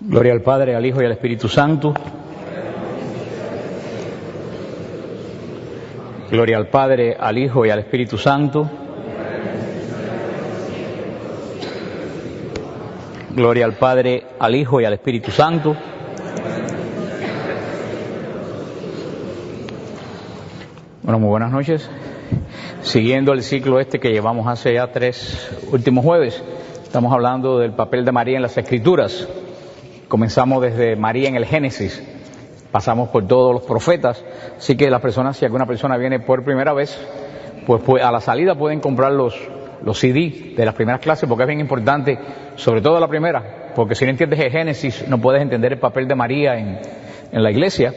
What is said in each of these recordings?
Gloria al Padre, al Hijo y al Espíritu Santo. Gloria al Padre, al Hijo y al Espíritu Santo. Gloria al Padre, al Hijo y al Espíritu Santo. Bueno, muy buenas noches. Siguiendo el ciclo que llevamos hace ya 3 últimos jueves, estamos hablando del papel de María en las Escrituras. Comenzamos desde María en el Génesis, pasamos por todos los profetas, así que las personas, si alguna persona viene por primera vez, pues a la salida pueden comprar los CD de las primeras clases, porque es bien importante, sobre todo la primera, porque si no entiendes el Génesis no puedes entender el papel de María en la iglesia.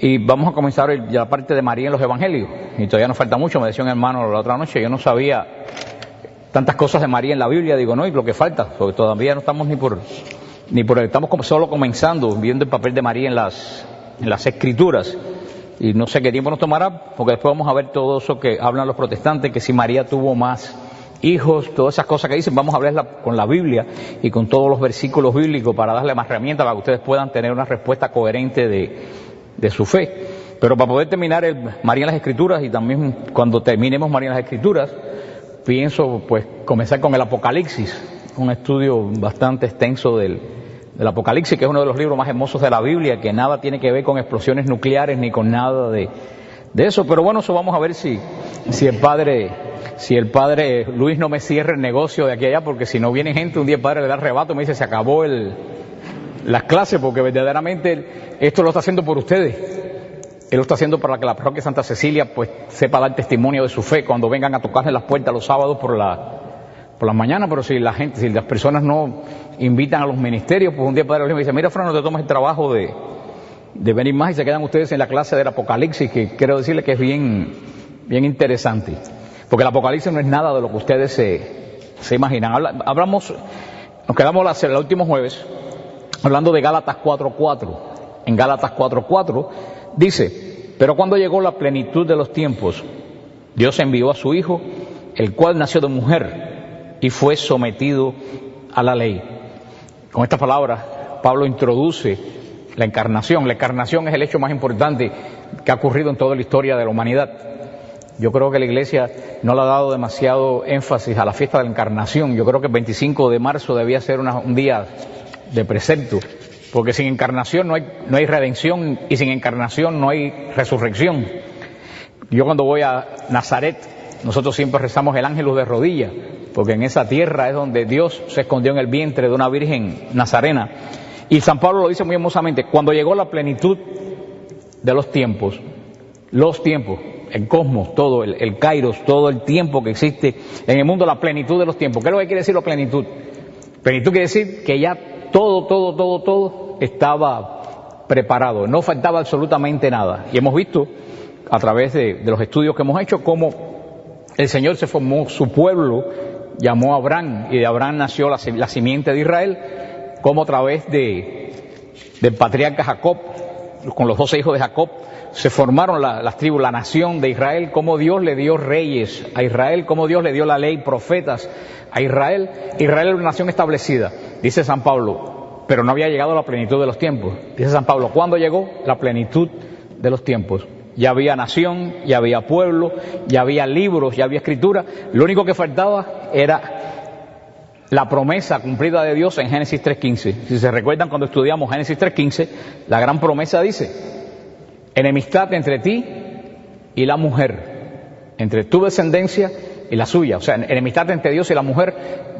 Y vamos a comenzar ya la parte de María en los Evangelios, y todavía nos falta mucho. Me decía un hermano la otra noche, yo no sabía tantas cosas de María en la Biblia. Digo, no, y lo que falta, porque todavía no estamos estamos como solo comenzando, viendo el papel de María en las Escrituras, y no sé qué tiempo nos tomará, porque después vamos a ver todo eso que hablan los protestantes, que si María tuvo más hijos, todas esas cosas que dicen, vamos a hablarlas con la Biblia y con todos los versículos bíblicos para darle más herramientas para que ustedes puedan tener una respuesta coherente de su fe. Pero para poder terminar María en las Escrituras, y también cuando terminemos María en las Escrituras, pienso pues comenzar con el Apocalipsis, un estudio bastante extenso del Apocalipsis, que es uno de los libros más hermosos de la Biblia, que nada tiene que ver con explosiones nucleares ni con nada de eso. Pero bueno, eso vamos a ver si el padre Luis no me cierra el negocio de aquí a allá, porque si no viene gente, un día el padre le da arrebato y me dice, se acabó las clases, porque verdaderamente esto lo está haciendo por ustedes. Él lo está haciendo para que la parroquia Santa Cecilia pues sepa dar testimonio de su fe cuando vengan a tocarle las puertas los sábados por la mañana. Pero si las personas no invitan a los ministerios, pues un día el padre Luis me dice, mira, Fran, no te tomes el trabajo de venir más, y se quedan ustedes en la clase del Apocalipsis, que quiero decirles que es bien interesante, porque el Apocalipsis no es nada de lo que ustedes se imaginan. Nos quedamos el último jueves hablando de Gálatas 4:4. En Gálatas 4:4 dice, pero cuando llegó la plenitud de los tiempos, Dios envió a su Hijo, el cual nació de mujer y fue sometido a la ley. Con estas palabras, Pablo introduce la encarnación. La encarnación es el hecho más importante que ha ocurrido en toda la historia de la humanidad. Yo creo que la Iglesia no le ha dado demasiado énfasis a la fiesta de la encarnación. Yo creo que el 25 de marzo debía ser un día de precepto, porque sin encarnación no hay redención, y sin encarnación no hay resurrección. Yo cuando voy a Nazaret, nosotros siempre rezamos el Ángelus de rodillas, porque en esa tierra es donde Dios se escondió en el vientre de una virgen nazarena. Y San Pablo lo dice muy hermosamente, cuando llegó la plenitud de los tiempos, el cosmos, todo, el kairos, todo el tiempo que existe en el mundo, la plenitud de los tiempos. ¿Qué es lo que quiere decir la plenitud? Plenitud quiere decir que ya todo estaba preparado, no faltaba absolutamente nada. Y hemos visto a través de los estudios que hemos hecho cómo el Señor se formó su pueblo, llamó a Abraham, y de Abraham nació la simiente de Israel, como a través del patriarca Jacob, con los 12 hijos de Jacob, se formaron las tribus, la nación de Israel, cómo Dios le dio reyes a Israel, cómo Dios le dio la ley, profetas a Israel. Israel era una nación establecida, dice San Pablo, pero no había llegado a la plenitud de los tiempos. Dice San Pablo, ¿cuándo llegó la plenitud de los tiempos? Ya había nación, ya había pueblo, ya había libros, ya había escritura. Lo único que faltaba era la promesa cumplida de Dios en Génesis 3:15. Si se recuerdan, cuando estudiamos Génesis 3:15, la gran promesa dice, enemistad entre ti y la mujer, entre tu descendencia y la suya. O sea, enemistad entre Dios y la mujer,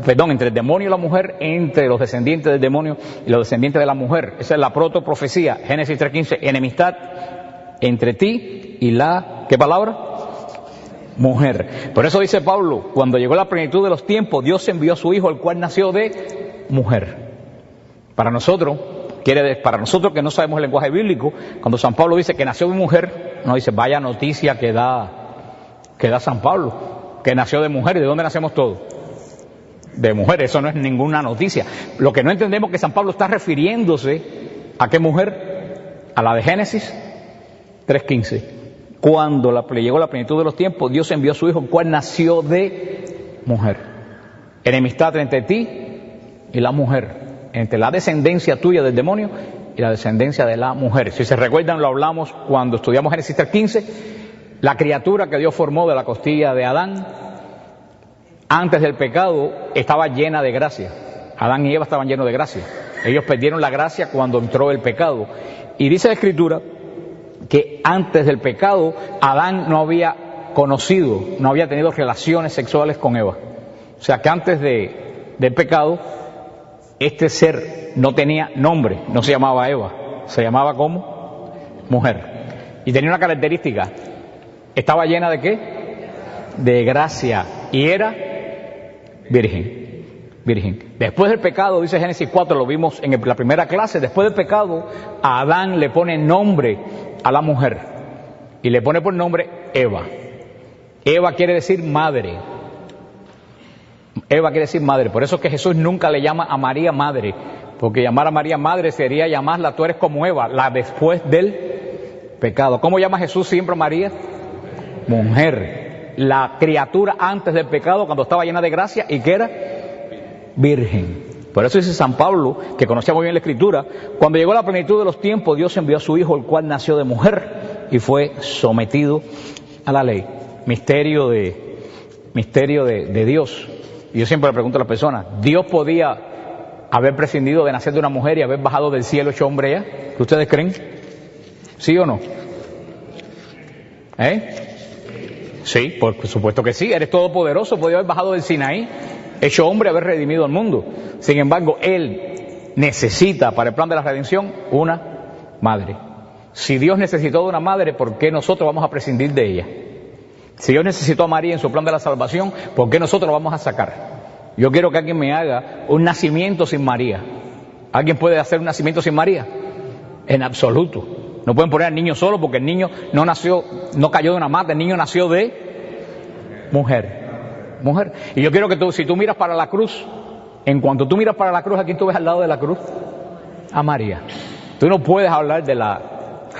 entre el demonio y la mujer, entre los descendientes del demonio y los descendientes de la mujer. Esa es la protoprofecía, Génesis 3:15, enemistad entre ti y la, ¿qué palabra? Mujer. Por eso dice Pablo, cuando llegó la plenitud de los tiempos, Dios envió a su Hijo, el cual nació de mujer. Para nosotros que no sabemos el lenguaje bíblico, cuando San Pablo dice que nació de mujer, nos dice, vaya noticia que da San Pablo, que nació de mujer. ¿Y de dónde nacemos todos? De mujer. Eso no es ninguna noticia. Lo que no entendemos es que San Pablo está refiriéndose ¿a qué mujer? A la de Génesis 3:15. Cuando llegó la plenitud de los tiempos, Dios envió a su Hijo, el cual nació de mujer. Enemistad entre ti y la mujer. entre la descendencia tuya del demonio y la descendencia de la mujer. Si se recuerdan, lo hablamos cuando estudiamos Génesis 3:15, la criatura que Dios formó de la costilla de Adán, antes del pecado, estaba llena de gracia. Adán y Eva estaban llenos de gracia. Ellos perdieron la gracia cuando entró el pecado. Y dice la Escritura que antes del pecado, Adán no había conocido, no había tenido relaciones sexuales con Eva. O sea que antes del pecado, este ser no tenía nombre, no se llamaba Eva, se llamaba como mujer. Y tenía una característica, estaba llena de ¿qué? De gracia, y era virgen. Después del pecado, dice Génesis 4, lo vimos en la primera clase, después del pecado, a Adán le pone nombre a la mujer, y le pone por nombre Eva. Eva quiere decir madre. Eva quiere decir madre. Por eso es que Jesús nunca le llama a María madre, porque llamar a María madre sería llamarla, tú eres como Eva, la después del pecado. ¿Cómo llama Jesús siempre a María? Mujer. La criatura antes del pecado, cuando estaba llena de gracia, y que era virgen. Por eso dice San Pablo, que conocía muy bien la Escritura, cuando llegó la plenitud de los tiempos, Dios envió a su Hijo, el cual nació de mujer y fue sometido a la ley. Misterio de Dios. Y yo siempre le pregunto a las personas, ¿Dios podía haber prescindido de nacer de una mujer y haber bajado del cielo hecho hombre ya? ¿Qué ustedes creen? ¿Sí o no? Sí, por supuesto que sí. Eres todopoderoso, podía haber bajado del Sinaí hecho hombre, haber redimido al mundo. Sin embargo, Él necesita para el plan de la redención una madre. Si Dios necesitó de una madre, ¿por qué nosotros vamos a prescindir de ella? Si Dios necesitó a María en su plan de la salvación, ¿por qué nosotros lo vamos a sacar? Yo quiero que alguien me haga un nacimiento sin María. ¿Alguien puede hacer un nacimiento sin María? En absoluto. No pueden poner al niño solo porque el niño no nació, no cayó de una mata, el niño nació de mujer. Y yo quiero que tú, si tú miras para la cruz, en cuanto tú miras para la cruz, ¿a quién tú ves al lado de la cruz? A María. Tú no puedes hablar de la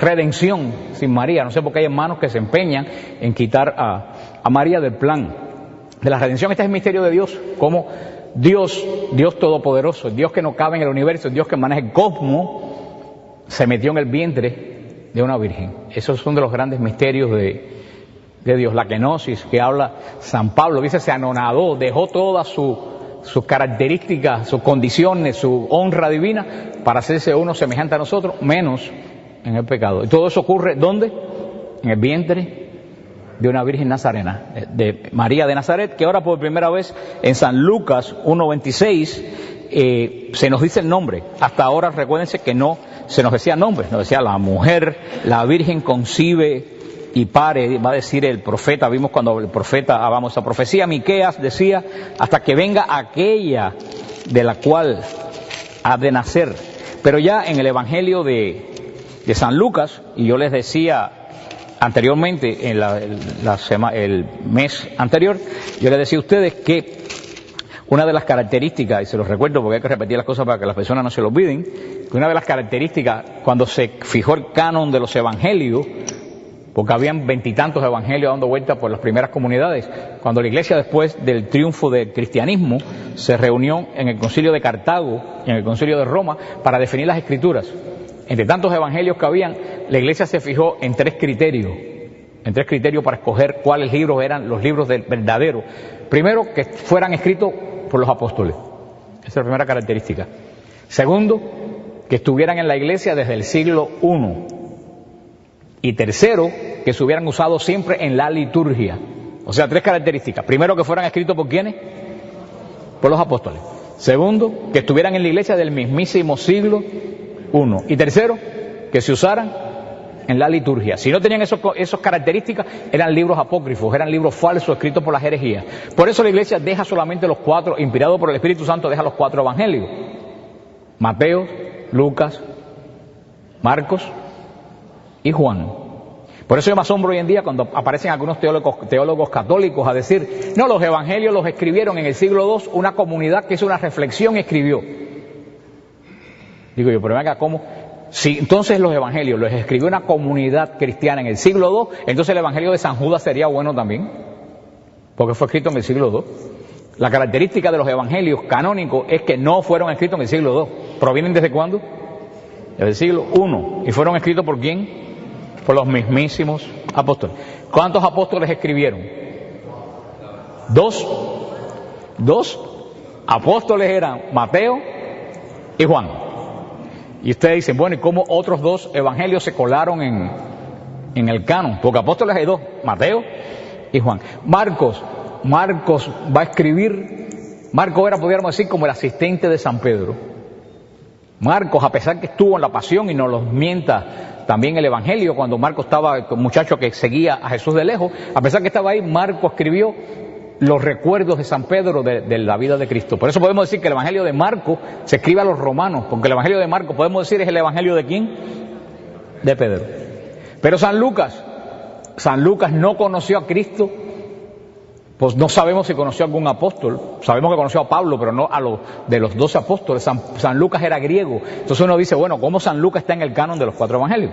redención sin María. No sé por qué hay hermanos que se empeñan en quitar a María del plan de la redención. Este es el misterio de Dios, como Dios todopoderoso, el Dios que no cabe en el universo, el Dios que maneja el cosmos, se metió en el vientre de una virgen. Esos son de los grandes misterios de Dios. La kenosis que habla San Pablo, dice, se anonadó, dejó todas sus características, sus condiciones, su honra divina, para hacerse uno semejante a nosotros, menos en el pecado. Y todo eso ocurre, ¿dónde? En el vientre de una virgen nazarena, de María de Nazaret, que ahora por primera vez en San Lucas 1:26 se nos dice el nombre. Hasta ahora recuérdense que no se nos decía nombre, nos decía la mujer, la virgen concibe y pare, va a decir el profeta. Vimos cuando el profeta, hablamos esa profecía, Miqueas decía, hasta que venga aquella de la cual ha de nacer. Pero ya en el Evangelio de San Lucas, y yo les decía anteriormente, en el mes anterior, yo les decía a ustedes que una de las características, y se los recuerdo porque hay que repetir las cosas para que las personas no se lo olviden, que una de las características cuando se fijó el canon de los evangelios, porque habían 20 y tantos evangelios dando vueltas por las primeras comunidades, cuando la iglesia, después del triunfo del cristianismo, se reunió en el concilio de Cartago y en el concilio de Roma para definir las escrituras. Entre tantos evangelios que habían, la iglesia se fijó en tres criterios para escoger cuáles libros eran los libros del verdadero. Primero, que fueran escritos por los apóstoles. Esa es la primera característica. Segundo, que estuvieran en la iglesia desde el siglo I. Y tercero, que se hubieran usado siempre en la liturgia. O sea, tres características. Primero, que fueran escritos por ¿quiénes? Por los apóstoles. Segundo, que estuvieran en la iglesia del mismísimo siglo I. Y tercero, que se usaran en la liturgia. Si no tenían esas características, eran libros apócrifos, eran libros falsos escritos por las herejías. Por eso la iglesia deja solamente los cuatro, inspirado por el Espíritu Santo, deja los cuatro evangelios: Mateo, Lucas, Marcos y Juan. Por eso yo me asombro hoy en día cuando aparecen algunos teólogos católicos a decir, no, los evangelios los escribieron en el siglo II una comunidad que hizo una reflexión y escribió. Digo yo, pero venga, ¿cómo? Si entonces los evangelios los escribió una comunidad cristiana en el siglo II, entonces el evangelio de San Judas sería bueno también, porque fue escrito en el siglo II. La característica de los evangelios canónicos es que no fueron escritos en el siglo II. ¿Provienen desde cuándo? Desde el siglo I. ¿Y fueron escritos por quién? Por los mismísimos apóstoles. ¿Cuántos apóstoles escribieron? Dos. Dos apóstoles eran Mateo y Juan. Y ustedes dicen, bueno, ¿y cómo otros dos evangelios se colaron en el canon? Porque apóstoles hay dos, Mateo y Juan. Marcos va a escribir. Marcos era, podríamos decir, como el asistente de San Pedro. Marcos, a pesar que estuvo en la pasión, y nos lo mienta también el evangelio, cuando Marcos estaba, un muchacho que seguía a Jesús de lejos, a pesar que estaba ahí, Marcos escribió los recuerdos de San Pedro de la vida de Cristo. Por eso podemos decir que el evangelio de Marcos se escribe a los romanos, porque el evangelio de Marcos, podemos decir, es el evangelio de ¿quién? De Pedro. Pero San Lucas no conoció a Cristo. Pues no sabemos si conoció a algún apóstol. Sabemos que conoció a Pablo, pero no a los de los 12 apóstoles. San Lucas era griego. Entonces uno dice, bueno, ¿cómo San Lucas está en el canon de los 4 evangelios?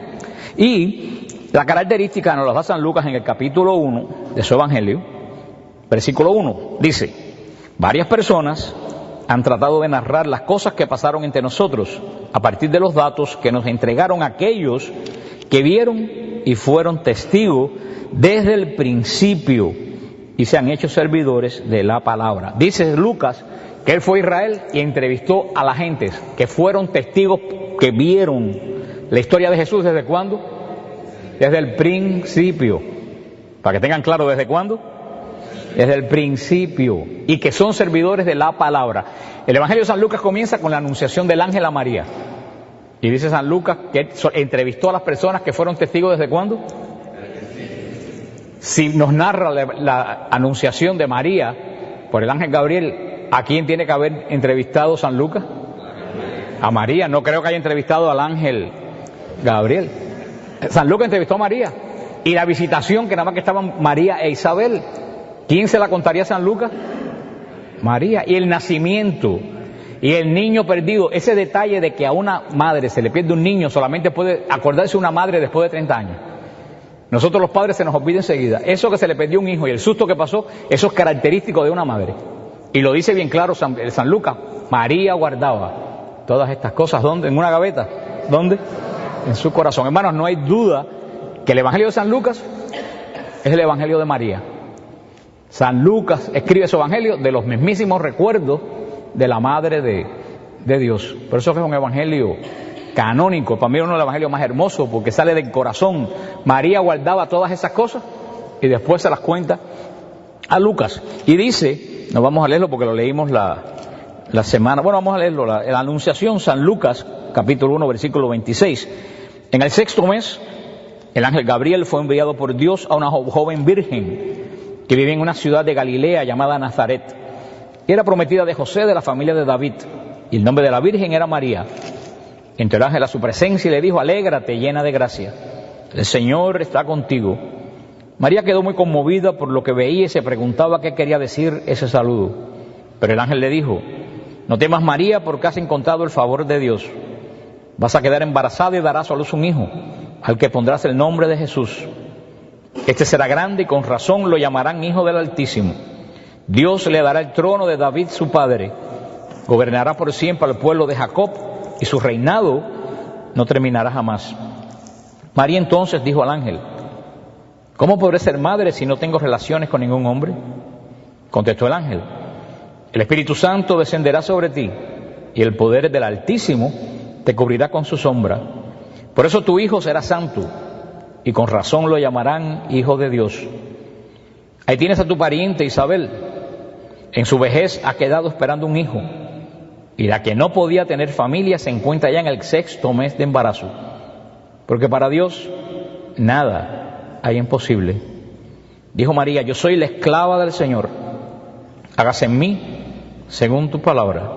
Y la característica nos la da San Lucas en el capítulo 1 de su evangelio, versículo 1. Dice, varias personas han tratado de narrar las cosas que pasaron entre nosotros a partir de los datos que nos entregaron aquellos que vieron y fueron testigos desde el principio y se han hecho servidores de la palabra. Dice Lucas que él fue a Israel y entrevistó a la gente que fueron testigos, que vieron la historia de Jesús. ¿Desde cuándo? Desde el principio. Para que tengan claro, ¿desde cuándo? Desde el principio. Y que son servidores de la palabra. El Evangelio de San Lucas comienza con la anunciación del ángel a María. Y dice San Lucas que entrevistó a las personas que fueron testigos. ¿Desde cuándo? Si nos narra la anunciación de María por el ángel Gabriel, ¿a quién tiene que haber entrevistado San Lucas? A María. No creo que haya entrevistado al ángel Gabriel. San Lucas entrevistó a María. Y la visitación, que nada más que estaban María e Isabel, ¿quién se la contaría a San Lucas? María. Y el nacimiento y el niño perdido, ese detalle de que a una madre se le pierde un niño, solamente puede acordarse una madre después de 30 años. Nosotros los padres se nos olvida enseguida. Eso que se le perdió un hijo y el susto que pasó, eso es característico de una madre. Y lo dice bien claro San Lucas. María guardaba todas estas cosas. ¿Dónde? ¿En una gaveta? ¿Dónde? En su corazón. Hermanos, no hay duda que el Evangelio de San Lucas es el Evangelio de María. San Lucas escribe su Evangelio de los mismísimos recuerdos de la Madre de Dios. Por eso es un Evangelio canónico. Para mí es uno de los evangelios más hermosos, porque sale del corazón. María guardaba todas esas cosas y después se las cuenta a Lucas. Y dice, no vamos a leerlo porque lo leímos la semana, bueno, vamos a leerlo, la Anunciación, San Lucas, capítulo 1, versículo 26. En el 6º mes, el ángel Gabriel fue enviado por Dios a una joven virgen que vivía en una ciudad de Galilea llamada Nazaret. Era prometida de José, de la familia de David, y el nombre de la virgen era María. Entró el ángel a su presencia y le dijo, alégrate, llena de gracia, el Señor está contigo. María quedó muy conmovida por lo que veía y se preguntaba qué quería decir ese saludo. Pero el ángel le dijo, no temas María, porque has encontrado el favor de Dios. Vas a quedar embarazada y darás a luz un hijo, al que pondrás el nombre de Jesús. Este será grande y con razón lo llamarán Hijo del Altísimo. Dios le dará el trono de David su padre. Gobernará por siempre al pueblo de Jacob, y su reinado no terminará jamás. María entonces dijo al ángel, ¿cómo podré ser madre si no tengo relaciones con ningún hombre? Contestó el ángel, el Espíritu Santo descenderá sobre ti, y el poder del Altísimo te cubrirá con su sombra. Por eso tu hijo será santo, y con razón lo llamarán Hijo de Dios. Ahí tienes a tu pariente Isabel. En su vejez ha quedado esperando un hijo, y la que no podía tener familia se encuentra ya en el 6º mes de embarazo, porque para Dios nada hay imposible. Dijo María, yo soy la esclava del Señor, hágase en mí según tu palabra.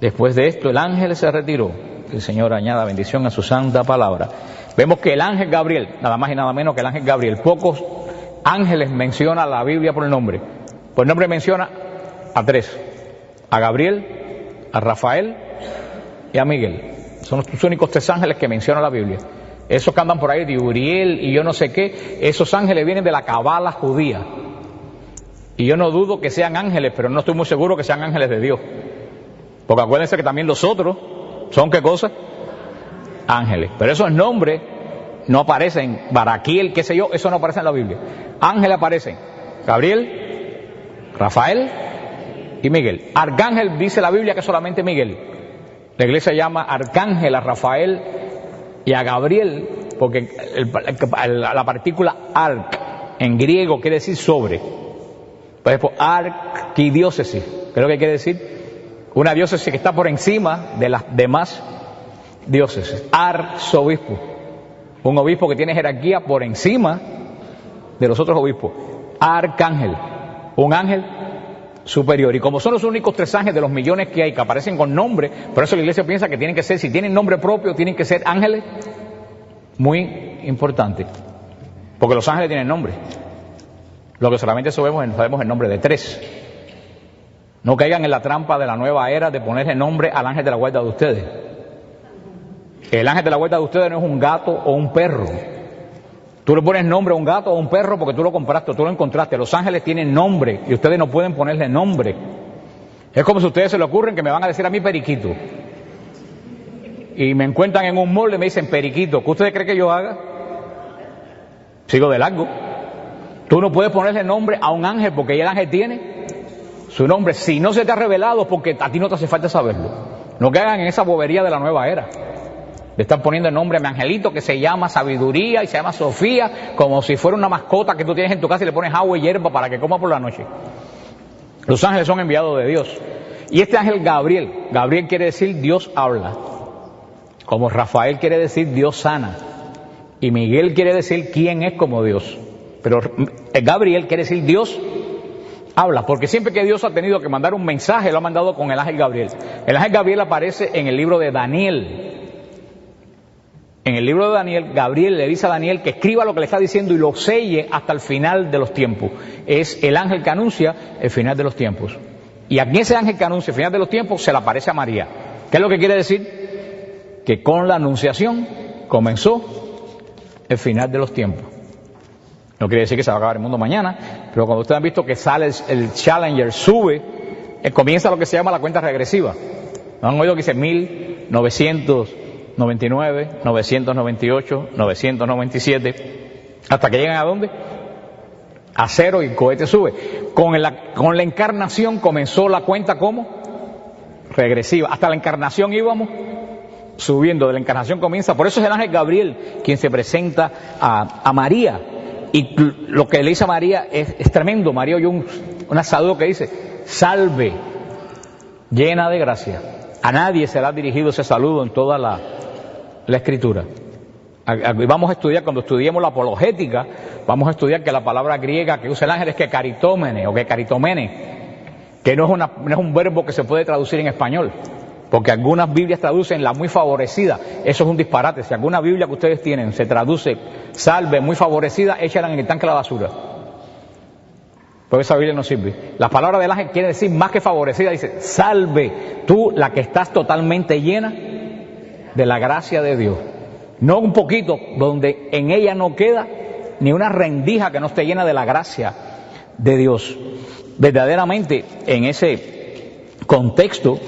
Después de esto el ángel se retiró. Que el Señor añada bendición a su santa palabra. Vemos que el ángel Gabriel, nada más y nada menos que el ángel Gabriel, pocos ángeles menciona la Biblia por el nombre. Por nombre menciona a 3, a Gabriel, a Rafael y a Miguel. Son los únicos 3 ángeles que menciona la Biblia. Esos que andan por ahí de Uriel y yo no sé qué, esos ángeles vienen de la cabala judía. Y yo no dudo que sean ángeles, pero no estoy muy seguro que sean ángeles de Dios. Porque acuérdense que también los otros son, ¿qué cosa? Ángeles. Pero esos nombres no aparecen. Baraquiel, qué sé yo, eso no aparece en la Biblia. Ángeles aparecen. Gabriel, Rafael y Miguel. Arcángel dice la Biblia que solamente Miguel. La iglesia llama arcángel a Rafael y a Gabriel, porque la partícula arc en griego quiere decir sobre. Por ejemplo, arquidiócesis, creo que quiere decir una diócesis que está por encima de las demás diócesis. Arzobispo, un obispo que tiene jerarquía por encima de los otros obispos. Arcángel, un ángel superior. Y como son los únicos 3 ángeles de los millones que hay que aparecen con nombre, por eso la iglesia piensa que tienen que ser, si tienen nombre propio, tienen que ser ángeles muy importantes. Porque los ángeles tienen nombre. Lo que solamente sabemos el nombre de 3. No caigan en la trampa de la nueva era de ponerle nombre al ángel de la guarda de ustedes. El ángel de la guarda de ustedes no es un gato o un perro. Tú le pones nombre a un gato o a un perro porque tú lo compraste, tú lo encontraste. Los ángeles tienen nombre y ustedes no pueden ponerle nombre. Es como si a ustedes se le ocurren que me van a decir a mí Periquito. Y me encuentran en un mall y me dicen Periquito. ¿Qué ustedes creen que yo haga? Sigo de largo. Tú no puedes ponerle nombre a un ángel porque el ángel tiene su nombre. Si no se te ha revelado, porque a ti no te hace falta saberlo. No caigan en esa bobería de la nueva era. Le están poniendo el nombre a mi angelito que se llama Sabiduría y se llama Sofía, como si fuera una mascota que tú tienes en tu casa y le pones agua y hierba para que coma por la noche. Los ángeles son enviados de Dios. Y este ángel Gabriel, Gabriel quiere decir Dios habla. Como Rafael quiere decir Dios sana. Y Miguel quiere decir quién es como Dios. Pero Gabriel quiere decir Dios habla, porque siempre que Dios ha tenido que mandar un mensaje, lo ha mandado con el ángel Gabriel. El ángel Gabriel aparece en el libro de Daniel. En el libro de Daniel, Gabriel le dice a Daniel que escriba lo que le está diciendo y lo selle hasta el final de los tiempos. Es el ángel que anuncia el final de los tiempos. Y aquí ese ángel que anuncia el final de los tiempos se le aparece a María. ¿Qué es lo que quiere decir? Que con la anunciación comenzó el final de los tiempos. No quiere decir que se va a acabar el mundo mañana, pero cuando ustedes han visto que sale el Challenger, sube, comienza lo que se llama la cuenta regresiva. ¿No han oído que dice 1999, 998, 997, hasta que llegan a dónde? A 0 y el cohete sube. Con la encarnación comenzó la cuenta ¿cómo? Regresiva. Hasta la encarnación íbamos subiendo, de la encarnación comienza. Por eso es el ángel Gabriel quien se presenta a María. Y lo que le dice a María es tremendo. María oyó una saludo que dice: salve, llena de gracia. A nadie será dirigido ese saludo en toda la Escritura. Vamos a estudiar, cuando estudiemos la apologética, vamos a estudiar que la palabra griega que usa el ángel es que caritómene o que caritomene, que no es un verbo que se puede traducir en español, porque algunas Biblias traducen la muy favorecida. Eso es un disparate. Si alguna Biblia que ustedes tienen se traduce salve, muy favorecida, échala en el tanque de la basura, porque esa Biblia no sirve. La palabra del ángel quiere decir más que favorecida, dice salve, tú la que estás totalmente llena de la gracia de Dios. No un poquito, donde en ella no queda ni una rendija que no esté llena de la gracia de Dios. Verdaderamente, en ese contexto,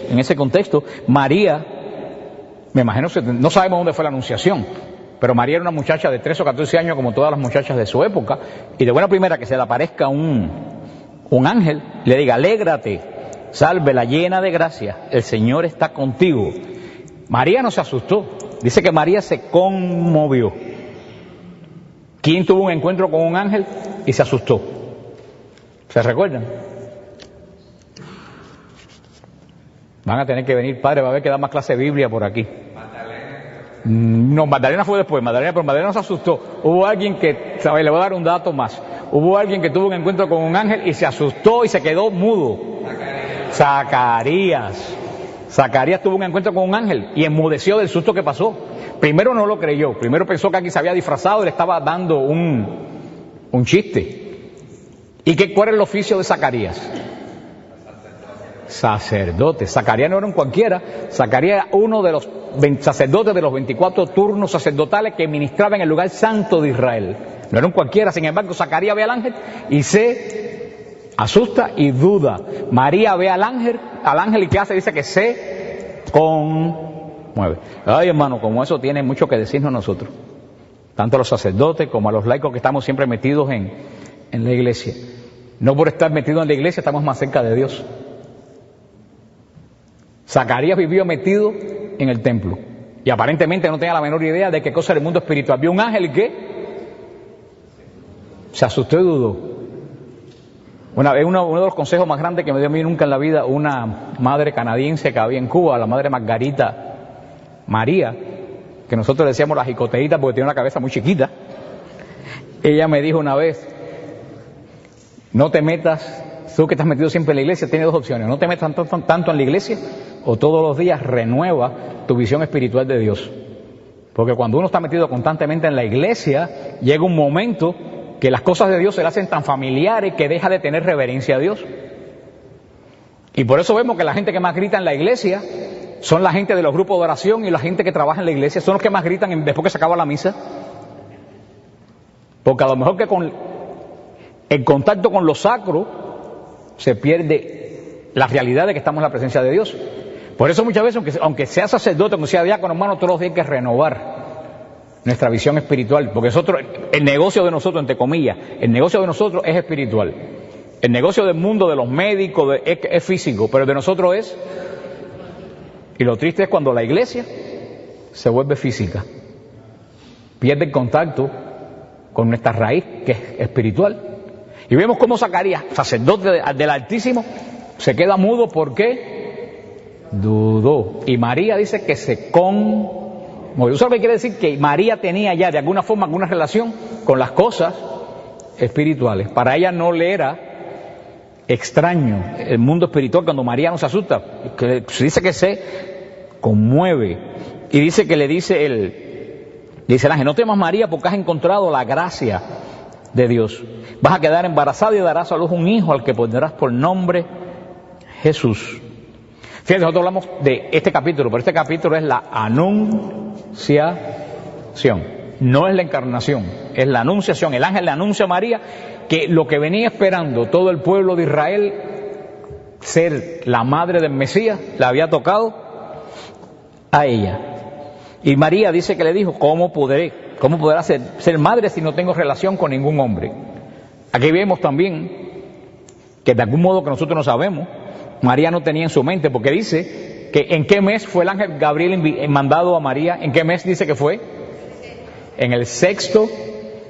María, me imagino que no sabemos dónde fue la anunciación, pero María era una muchacha de 13 o 14 años como todas las muchachas de su época, y de buena primera que se le aparezca un ángel, le diga: alégrate, salve la llena de gracia, el Señor está contigo. María no se asustó, dice que María se conmovió. ¿Quién tuvo un encuentro con un ángel y se asustó? ¿Se recuerdan? Van a tener que venir, padre, va a haber que dar más clase de Biblia por aquí. No, Magdalena fue después, pero Magdalena se asustó. Hubo alguien que, ¿sabes? Le voy a dar un dato más. Hubo alguien que tuvo un encuentro con un ángel y se asustó y se quedó mudo. Zacarías tuvo un encuentro con un ángel y enmudeció del susto que pasó. Primero no lo creyó, primero pensó que alguien se había disfrazado y le estaba dando un chiste. ¿Y cuál era el oficio de Zacarías? Sacerdote. Zacarías no era un cualquiera. Zacarías era uno de los sacerdotes de los 24 turnos sacerdotales que ministraban en el lugar santo de Israel. No era un cualquiera. Sin embargo, Zacarías ve al ángel y se asusta y duda. María ve al ángel y ¿qué hace? Dice que se conmueve. Ay, hermano, como eso tiene mucho que decirnos nosotros, tanto a los sacerdotes como a los laicos que estamos siempre metidos en la iglesia. No por estar metidos en la iglesia estamos más cerca de Dios. Zacarías vivió metido en el templo y aparentemente no tenía la menor idea de qué cosa era el mundo espiritual. Vio un ángel y ¿qué? Se asustó y dudó. Una vez uno de los consejos más grandes que me dio a mí nunca en la vida, una madre canadiense que había en Cuba, la madre Margarita María, que nosotros le decíamos la jicoteíta porque tiene una cabeza muy chiquita. Ella me dijo una vez: no te metas, tú que estás metido siempre en la iglesia, tienes dos opciones: no te metas tanto en la iglesia, o todos los días renueva tu visión espiritual de Dios. Porque cuando uno está metido constantemente en la iglesia, llega un momento que las cosas de Dios se le hacen tan familiares que deja de tener reverencia a Dios. Y por eso vemos que la gente que más grita en la iglesia son la gente de los grupos de oración, y la gente que trabaja en la iglesia son los que más gritan después que se acaba la misa. Porque a lo mejor que con el contacto con lo sacro se pierde la realidad de que estamos en la presencia de Dios. Por eso muchas veces, aunque sea sacerdote, aunque sea diácono, hermano, todos los días hay que renovar nuestra visión espiritual, porque nosotros, el negocio de nosotros, entre comillas, el negocio de nosotros es espiritual. El negocio del mundo, de los médicos, es físico, pero el de nosotros es... Y lo triste es cuando la iglesia se vuelve física, pierde el contacto con nuestra raíz, que es espiritual. Y vemos cómo Zacarías, sacerdote del Altísimo, se queda mudo porque dudó. Y María dice que se conmovió. ¿Sabes lo que quiere decir? Que María tenía ya de alguna forma alguna relación con las cosas espirituales. Para ella no le era extraño el mundo espiritual. Cuando María no se asusta, que se dice que se conmueve. Y dice que le dice el ángel: no temas, María, porque has encontrado la gracia de Dios. Vas a quedar embarazada y darás a luz un hijo al que pondrás por nombre Jesús. Fíjense, nosotros hablamos de este capítulo, pero este capítulo es la anunciación, no es la encarnación, es la anunciación. El ángel le anuncia a María que lo que venía esperando todo el pueblo de Israel, ser la madre del Mesías, le había tocado a ella. Y María dice que le dijo: ¿cómo podrá ser madre si no tengo relación con ningún hombre? Aquí vemos también que de algún modo que nosotros no sabemos, María no tenía en su mente, porque dice que en qué mes fue el ángel Gabriel mandado a María. ¿En qué mes dice que fue? En el 6º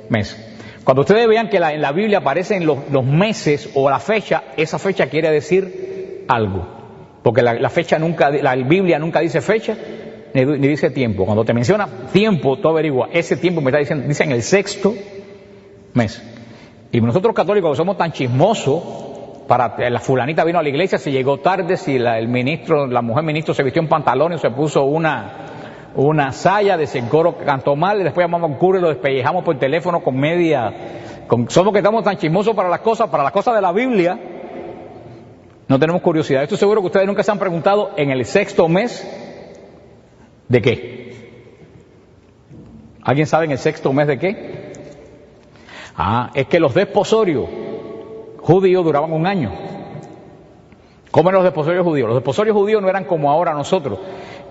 mes. Cuando ustedes vean que en la Biblia aparecen los meses o la fecha, esa fecha quiere decir algo, porque la fecha nunca, la Biblia nunca dice fecha ni dice tiempo. Cuando te menciona tiempo, tú averigua, ese tiempo me está diciendo, dice en el 6º mes. Y nosotros católicos somos tan chismosos, la fulanita vino a la iglesia, si llegó tarde, si la mujer ministro se vistió en pantalones, se puso una saya, de si el coro cantó mal, y después llamamos a un cura y lo despellejamos por teléfono con media... somos que estamos tan chismosos para las cosas de la Biblia, no tenemos curiosidad. Estoy seguro que ustedes nunca se han preguntado en el 6º mes ¿de qué? ¿Alguien sabe en el 6º mes de qué? Es que los desposorios judíos duraban un año. ¿Cómo eran los desposorios judíos? Los desposorios judíos no eran como ahora nosotros.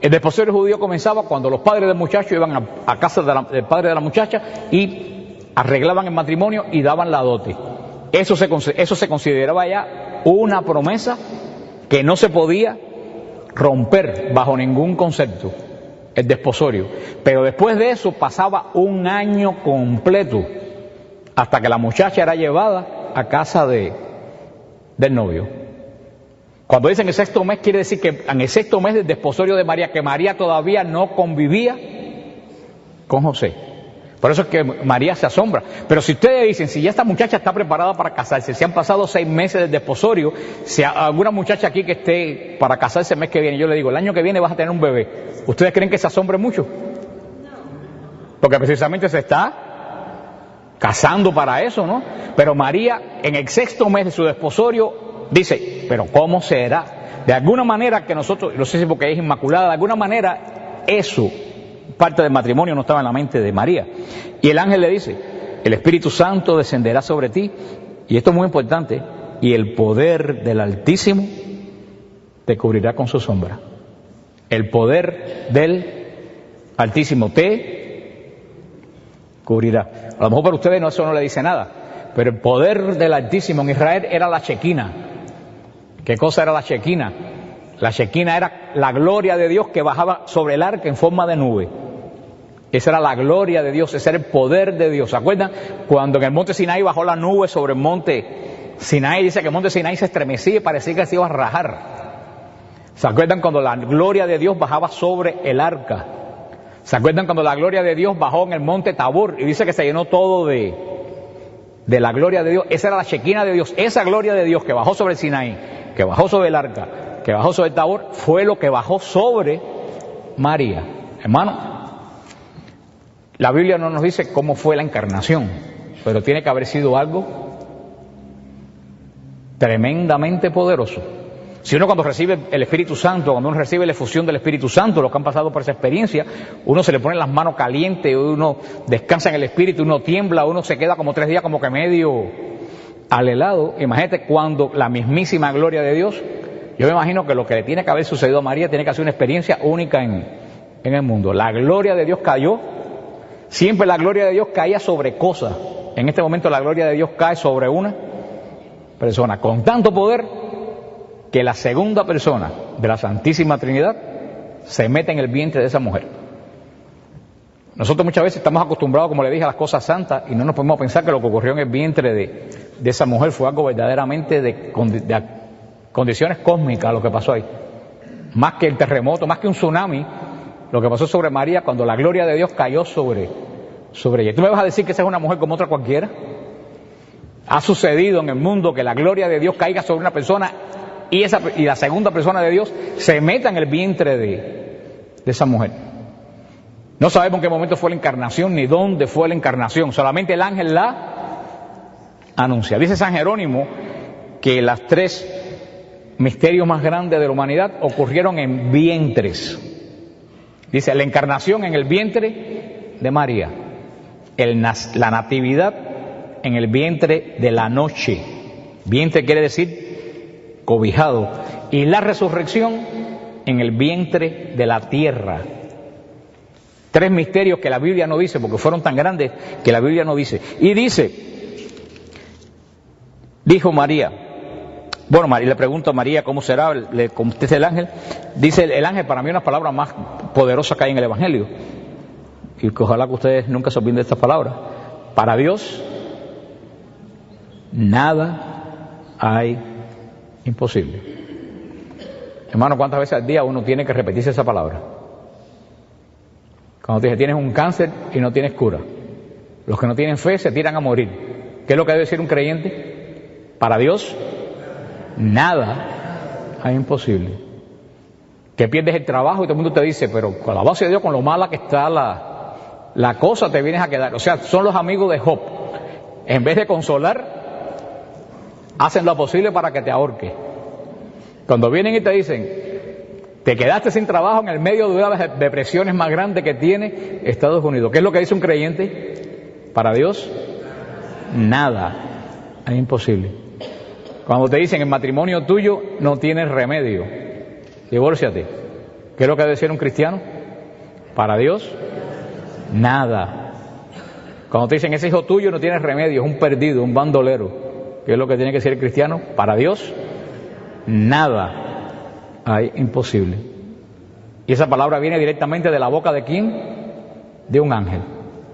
El desposorio judío comenzaba cuando los padres del muchacho iban a casa del padre de la muchacha y arreglaban el matrimonio y daban la dote. Eso se consideraba ya una promesa que no se podía romper bajo ningún concepto, el desposorio. Pero después de eso pasaba un año completo hasta que la muchacha era llevada a casa del novio. Cuando dicen el 6º mes, quiere decir que en el 6º mes del desposorio de María, que María todavía no convivía con José. Por eso es que María se asombra. Pero si ustedes dicen, si ya esta muchacha está preparada para casarse, si han pasado 6 meses del desposorio, si hay alguna muchacha aquí que esté para casarse el mes que viene, yo le digo, el año que viene vas a tener un bebé, ¿ustedes creen que se asombre mucho? Porque precisamente se está casando para eso, ¿no? Pero María, en el 6º mes de su desposorio, dice, pero ¿cómo será? De alguna manera que nosotros, no sé si porque es inmaculada, de alguna manera eso, parte del matrimonio, no estaba en la mente de María. Y el ángel le dice, el Espíritu Santo descenderá sobre ti, y esto es muy importante, y el poder del Altísimo te cubrirá con su sombra. El poder del Altísimo te cubrirá. A lo mejor para ustedes eso no le dice nada, pero el poder del Altísimo en Israel era la Shequina. ¿Qué cosa era la Shequina? La Shequina era la gloria de Dios que bajaba sobre el arca en forma de nube. Esa era la gloria de Dios, ese era el poder de Dios. ¿Se acuerdan? Cuando en el monte Sinaí bajó la nube sobre el monte Sinaí, dice que el monte Sinaí se estremecía y parecía que se iba a rajar. ¿Se acuerdan cuando la gloria de Dios bajaba sobre el arca? ¿Se acuerdan cuando la gloria de Dios bajó en el monte Tabor? Y dice que se llenó todo de la gloria de Dios. Esa era la Shequina de Dios. Esa gloria de Dios que bajó sobre el Sinaí, que bajó sobre el arca, que bajó sobre el Tabor, fue lo que bajó sobre María. Hermano, la Biblia no nos dice cómo fue la encarnación, pero tiene que haber sido algo tremendamente poderoso. Si uno cuando recibe el Espíritu Santo, cuando uno recibe la efusión del Espíritu Santo, los que han pasado por esa experiencia, uno se le pone las manos calientes, uno descansa en el Espíritu, uno tiembla, uno se queda como 3 días como que medio alelado. Imagínate cuando la mismísima gloria de Dios, yo me imagino que lo que le tiene que haber sucedido a María tiene que ser una experiencia única en el mundo. La gloria de Dios cayó, siempre la gloria de Dios caía sobre cosas. En este momento la gloria de Dios cae sobre una persona con tanto poder que la segunda persona de la Santísima Trinidad se mete en el vientre de esa mujer. Nosotros muchas veces estamos acostumbrados, como le dije, a las cosas santas y no nos podemos pensar que lo que ocurrió en el vientre de esa mujer fue algo verdaderamente de condiciones cósmicas, lo que pasó ahí. Más que el terremoto, más que un tsunami, lo que pasó sobre María cuando la gloria de Dios cayó sobre ella. ¿Tú me vas a decir que esa es una mujer como otra cualquiera? Ha sucedido en el mundo que la gloria de Dios caiga sobre una persona y la segunda persona de Dios se meta en el vientre de esa mujer. No sabemos en qué momento fue la encarnación ni dónde fue la encarnación, solamente el ángel la anuncia. Dice San Jerónimo que los 3 misterios más grandes de la humanidad ocurrieron en vientres. Dice la encarnación en el vientre de María, la natividad en el vientre de la noche. Vientre quiere decir cobijado, y la resurrección en el vientre de la tierra. 3 misterios que la Biblia no dice, porque fueron tan grandes que la Biblia no dice. Y dijo María, bueno, María, le pregunto a María cómo será, le contesta el ángel. Dice el ángel, para mí una palabra más poderosa que hay en el Evangelio, y que ojalá que ustedes nunca se olviden de estas palabras. Para Dios nada hay imposible. Hermano, ¿cuántas veces al día uno tiene que repetirse esa palabra? Cuando te dice tienes un cáncer y no tienes cura, los que no tienen fe se tiran a morir. ¿Qué es lo que debe decir un creyente? Para Dios nada hay imposible. Que pierdes el trabajo y todo el mundo te dice, pero con la base de Dios, con lo mala que está la cosa, te vienes a quedar. O sea, son los amigos de Job. En vez de consolar, hacen lo posible para que te ahorque. Cuando vienen y te dicen, te quedaste sin trabajo en el medio de una de las depresiones más grandes que tiene Estados Unidos. ¿Qué es lo que dice un creyente? Para Dios, nada es imposible. Cuando te dicen, el matrimonio tuyo no tiene remedio, divórciate. ¿Qué es lo que debe decir un cristiano? Para Dios, nada. Cuando te dicen, ese hijo tuyo no tiene remedio, es un perdido, un bandolero. ¿Qué es lo que tiene que decir el cristiano? Para Dios, nada hay imposible. Y esa palabra viene directamente de la boca de ¿quién? De un ángel.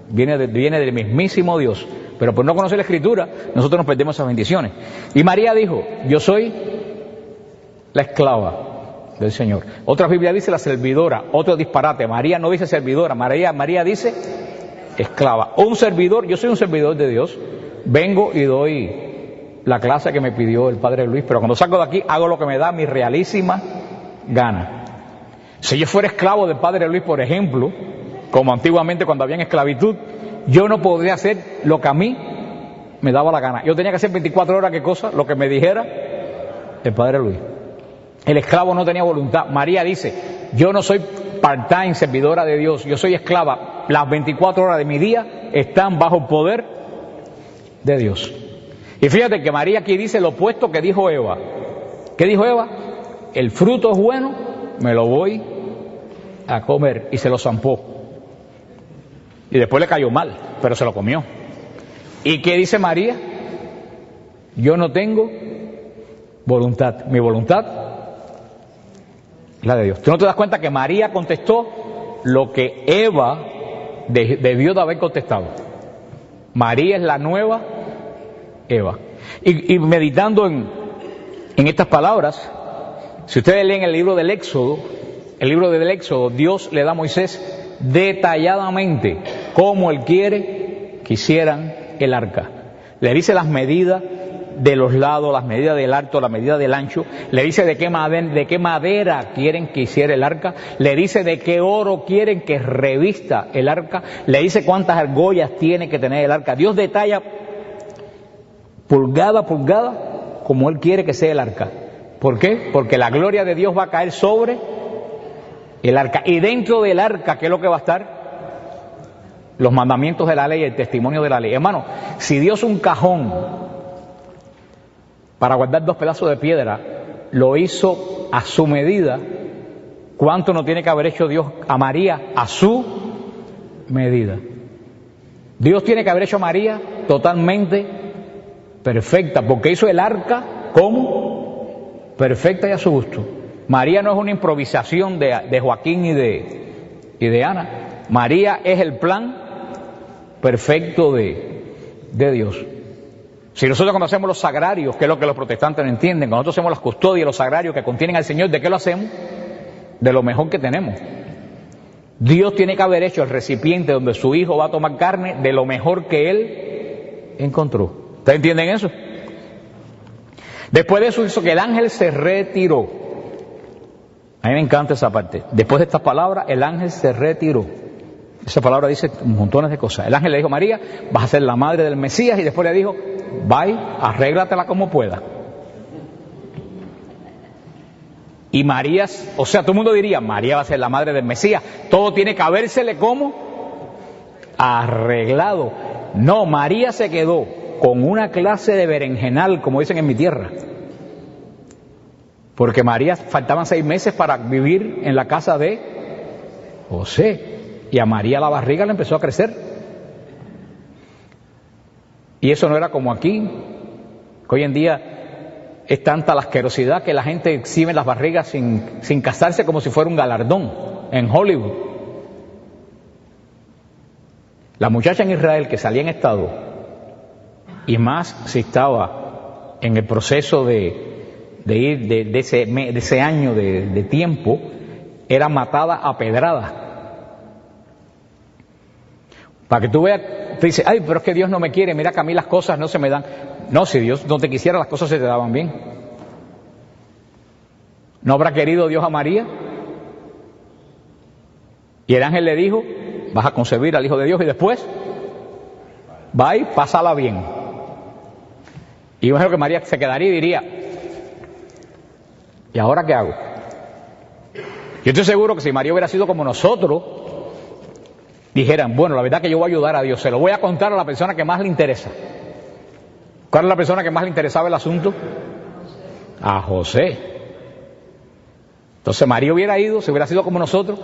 Viene del mismísimo Dios. Pero por no conocer la Escritura, nosotros nos perdemos esas bendiciones. Y María dijo, yo soy la esclava del Señor. Otra Biblia dice la servidora, otro disparate. María no dice servidora, María dice esclava. Un servidor, yo soy un servidor de Dios. Vengo y doy la clase que me pidió el Padre Luis, pero cuando salgo de aquí hago lo que me da mi realísima gana. Si yo fuera esclavo del Padre Luis, por ejemplo, como antiguamente cuando había esclavitud, yo no podría hacer lo que a mí me daba la gana. Yo tenía que hacer 24 horas, ¿qué cosa? Lo que me dijera el Padre Luis. El esclavo no tenía voluntad. María dice, yo no soy part-time servidora de Dios, yo soy esclava. Las 24 horas de mi día están bajo el poder de Dios. Y fíjate que María aquí dice lo opuesto que dijo Eva. ¿Qué dijo Eva? El fruto es bueno, me lo voy a comer. Y se lo zampó. Y después le cayó mal, pero se lo comió. ¿Y qué dice María? Yo no tengo voluntad. Mi voluntad es la de Dios. ¿Tú no te das cuenta que María contestó lo que Eva debió de haber contestado? María es la nueva Eva. Y meditando en estas palabras, si ustedes leen el libro del Éxodo, Dios le da a Moisés detalladamente cómo Él quiere que hicieran el arca. Le dice las medidas de los lados, las medidas del alto, las medidas del ancho, le dice de qué madera quieren que hiciera el arca, le dice de qué oro quieren que revista el arca, le dice cuántas argollas tiene que tener el arca. Dios detalla pulgada a pulgada como Él quiere que sea el arca. ¿Por qué? Porque la gloria de Dios va a caer sobre el arca. Y dentro del arca, ¿qué es lo que va a estar? Los mandamientos de la ley, el testimonio de la ley. Hermano, si Dios un cajón para guardar 2 pedazos de piedra lo hizo a su medida, ¿cuánto no tiene que haber hecho Dios a María a su medida? Dios tiene que haber hecho a María totalmente perfecta, porque hizo el arca como perfecta y a su gusto. María no es una improvisación de Joaquín y de Ana. María es el plan perfecto de Dios. Si nosotros cuando hacemos los sagrarios, que es lo que los protestantes no entienden, cuando nosotros hacemos las custodias, los sagrarios que contienen al Señor, ¿de qué lo hacemos? De lo mejor que tenemos. Dios tiene que haber hecho el recipiente donde su hijo va a tomar carne de lo mejor que Él encontró. ¿Ustedes entienden eso? Después de eso hizo que el ángel se retiró. A mí me encanta esa parte. Después de estas palabras, el ángel se retiró. Esa palabra dice montones de cosas. El ángel le dijo a María, vas a ser la madre del Mesías, y después le dijo, vaya, arréglatela como pueda. Y María, o sea, todo el mundo diría, María va a ser la madre del Mesías. Todo tiene que habérsele como arreglado. No, María se quedó con una clase de berenjenal, como dicen en mi tierra. Porque María faltaban 6 meses para vivir en la casa de José. Y a María la barriga le empezó a crecer. Y eso no era como aquí, que hoy en día es tanta la asquerosidad que la gente exhibe las barrigas sin casarse como si fuera un galardón en Hollywood. La muchacha en Israel que salía en estado, y más si estaba en el proceso de ese año de tiempo, era matada a pedradas. Para que tú veas, te dices, ay, pero es que Dios no me quiere, mira que a mí las cosas no se me dan. No, si Dios no te quisiera, las cosas se te daban bien. ¿No habrá querido Dios a María? Y el ángel le dijo, vas a concebir al Hijo de Dios y después, va y pásala bien. Y yo creo que María se quedaría y diría, ¿y ahora qué hago? Yo estoy seguro que si María hubiera sido como nosotros, dijeran, bueno, la verdad que yo voy a ayudar a Dios, se lo voy a contar a la persona que más le interesa. ¿Cuál es la persona que más le interesaba el asunto? A José. Entonces María hubiera ido, si hubiera sido como nosotros,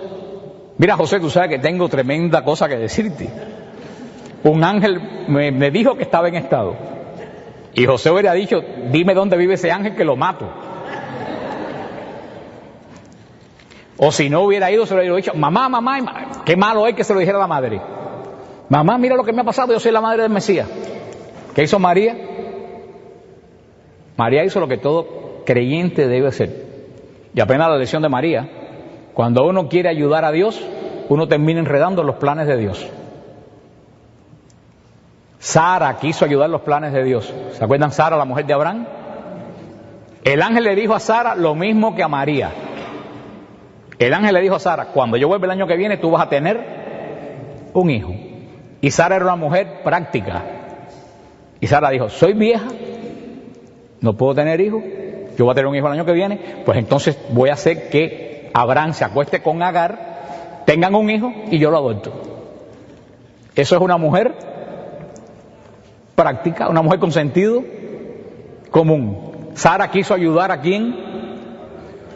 mira José, tú sabes que tengo tremenda cosa que decirte. Un ángel me dijo que estaba en estado. Y José hubiera dicho, dime dónde vive ese ángel que lo mato. O si no hubiera ido, se lo hubiera dicho, mamá, qué malo es que se lo dijera a la madre. Mamá, mira lo que me ha pasado, yo soy la madre del Mesías. ¿Qué hizo María? María hizo lo que todo creyente debe hacer. Y apenas la lección de María, cuando uno quiere ayudar a Dios, uno termina enredando los planes de Dios. Sara quiso ayudar los planes de Dios. ¿Se acuerdan Sara, la mujer de Abraham? El ángel le dijo a Sara lo mismo que a María. El ángel le dijo a Sara, cuando yo vuelva el año que viene, tú vas a tener un hijo. Y Sara era una mujer práctica. Y Sara dijo, soy vieja, no puedo tener hijos, yo voy a tener un hijo el año que viene, pues entonces voy a hacer que Abraham se acueste con Agar, tengan un hijo y yo lo adopto. Eso es una mujer práctica, una mujer con sentido común. Sara quiso ayudar ¿a quién?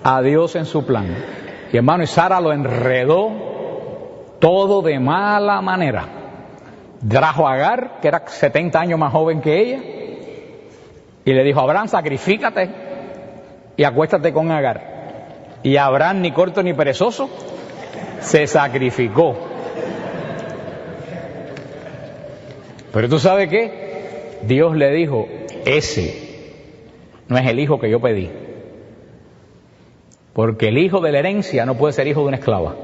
A Dios en su plan. Y hermano, y Sara lo enredó todo de mala manera. Trajo a Agar, que era 70 años más joven que ella, y le dijo: Abraham, sacrifícate y acuéstate con Agar. Y Abraham, ni corto ni perezoso, se sacrificó. Pero tú sabes qué, Dios le dijo: ese no es el hijo que yo pedí, porque el hijo de la herencia no puede ser hijo de una esclava.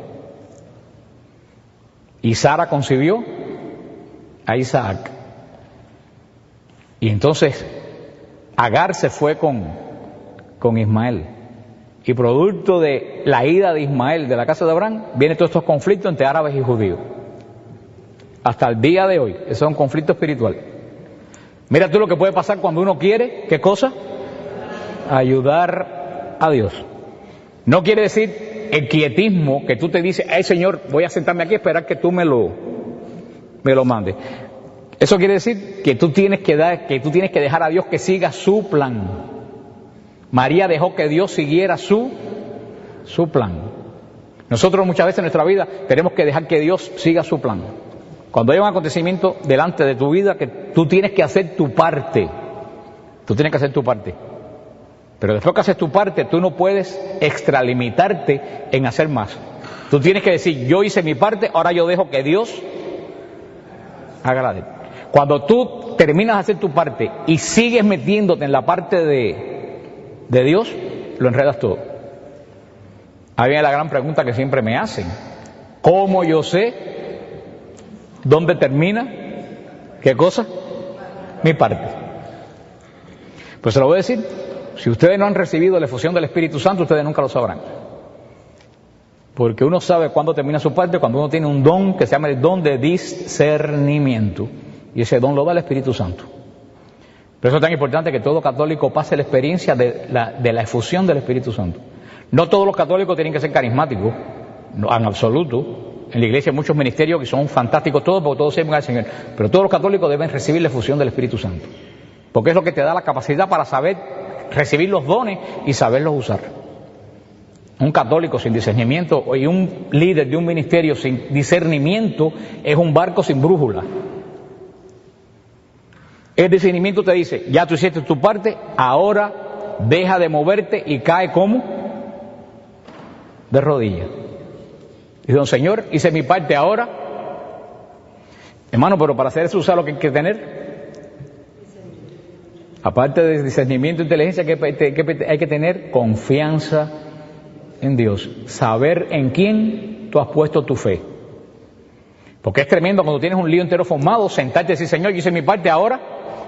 Y Sara concibió a Isaac. Y entonces Agar se fue con Ismael. Y producto de la ida de Ismael de la casa de Abraham, vienen todos estos conflictos entre árabes y judíos. Hasta el día de hoy, eso es un conflicto espiritual. Mira tú lo que puede pasar cuando uno quiere, ¿qué cosa? Ayudar a Dios. No quiere decir el quietismo, que tú te dices: ay Señor, voy a sentarme aquí a esperar que tú me lo mandes. Eso quiere decir que tú tienes que dejar a Dios que siga su plan. María dejó que Dios siguiera su plan. Nosotros muchas veces en nuestra vida tenemos que dejar que Dios siga su plan. Cuando hay un acontecimiento delante de tu vida, que tú tienes que hacer tu parte. Tú tienes que hacer tu parte. Pero después que haces tu parte, tú no puedes extralimitarte en hacer más. Tú tienes que decir: yo hice mi parte, ahora yo dejo que Dios haga la de él. Cuando tú terminas de hacer tu parte y sigues metiéndote en la parte de Dios, lo enredas todo. Ahí viene la gran pregunta que siempre me hacen: ¿cómo yo sé dónde termina qué cosa? Mi parte. Pues se lo voy a decir: si ustedes no han recibido la efusión del Espíritu Santo, ustedes nunca lo sabrán. Porque uno sabe cuándo termina su parte cuando uno tiene un don que se llama el don de discernimiento. Y ese don lo da el Espíritu Santo. Por eso es tan importante que todo católico pase la experiencia de la efusión del Espíritu Santo. No todos los católicos tienen que ser carismáticos, no, en absoluto. En la iglesia hay muchos ministerios que son fantásticos todos, porque todos sirven al Señor. Pero todos los católicos deben recibir la efusión del Espíritu Santo. Porque es lo que te da la capacidad para saber recibir los dones y saberlos usar. Un católico sin discernimiento y un líder de un ministerio sin discernimiento es un barco sin brújula. El discernimiento te dice: ya tú hiciste tu parte, ahora deja de moverte y cae como de rodillas. Y don Señor, hice mi parte ahora. Hermano, pero para hacer eso, ¿sabes lo que hay que tener? Aparte de discernimiento e inteligencia, hay que tener confianza en Dios. Saber en quién tú has puesto tu fe. Porque es tremendo cuando tienes un lío entero formado, sentarte y decir: Señor, yo hice mi parte ahora,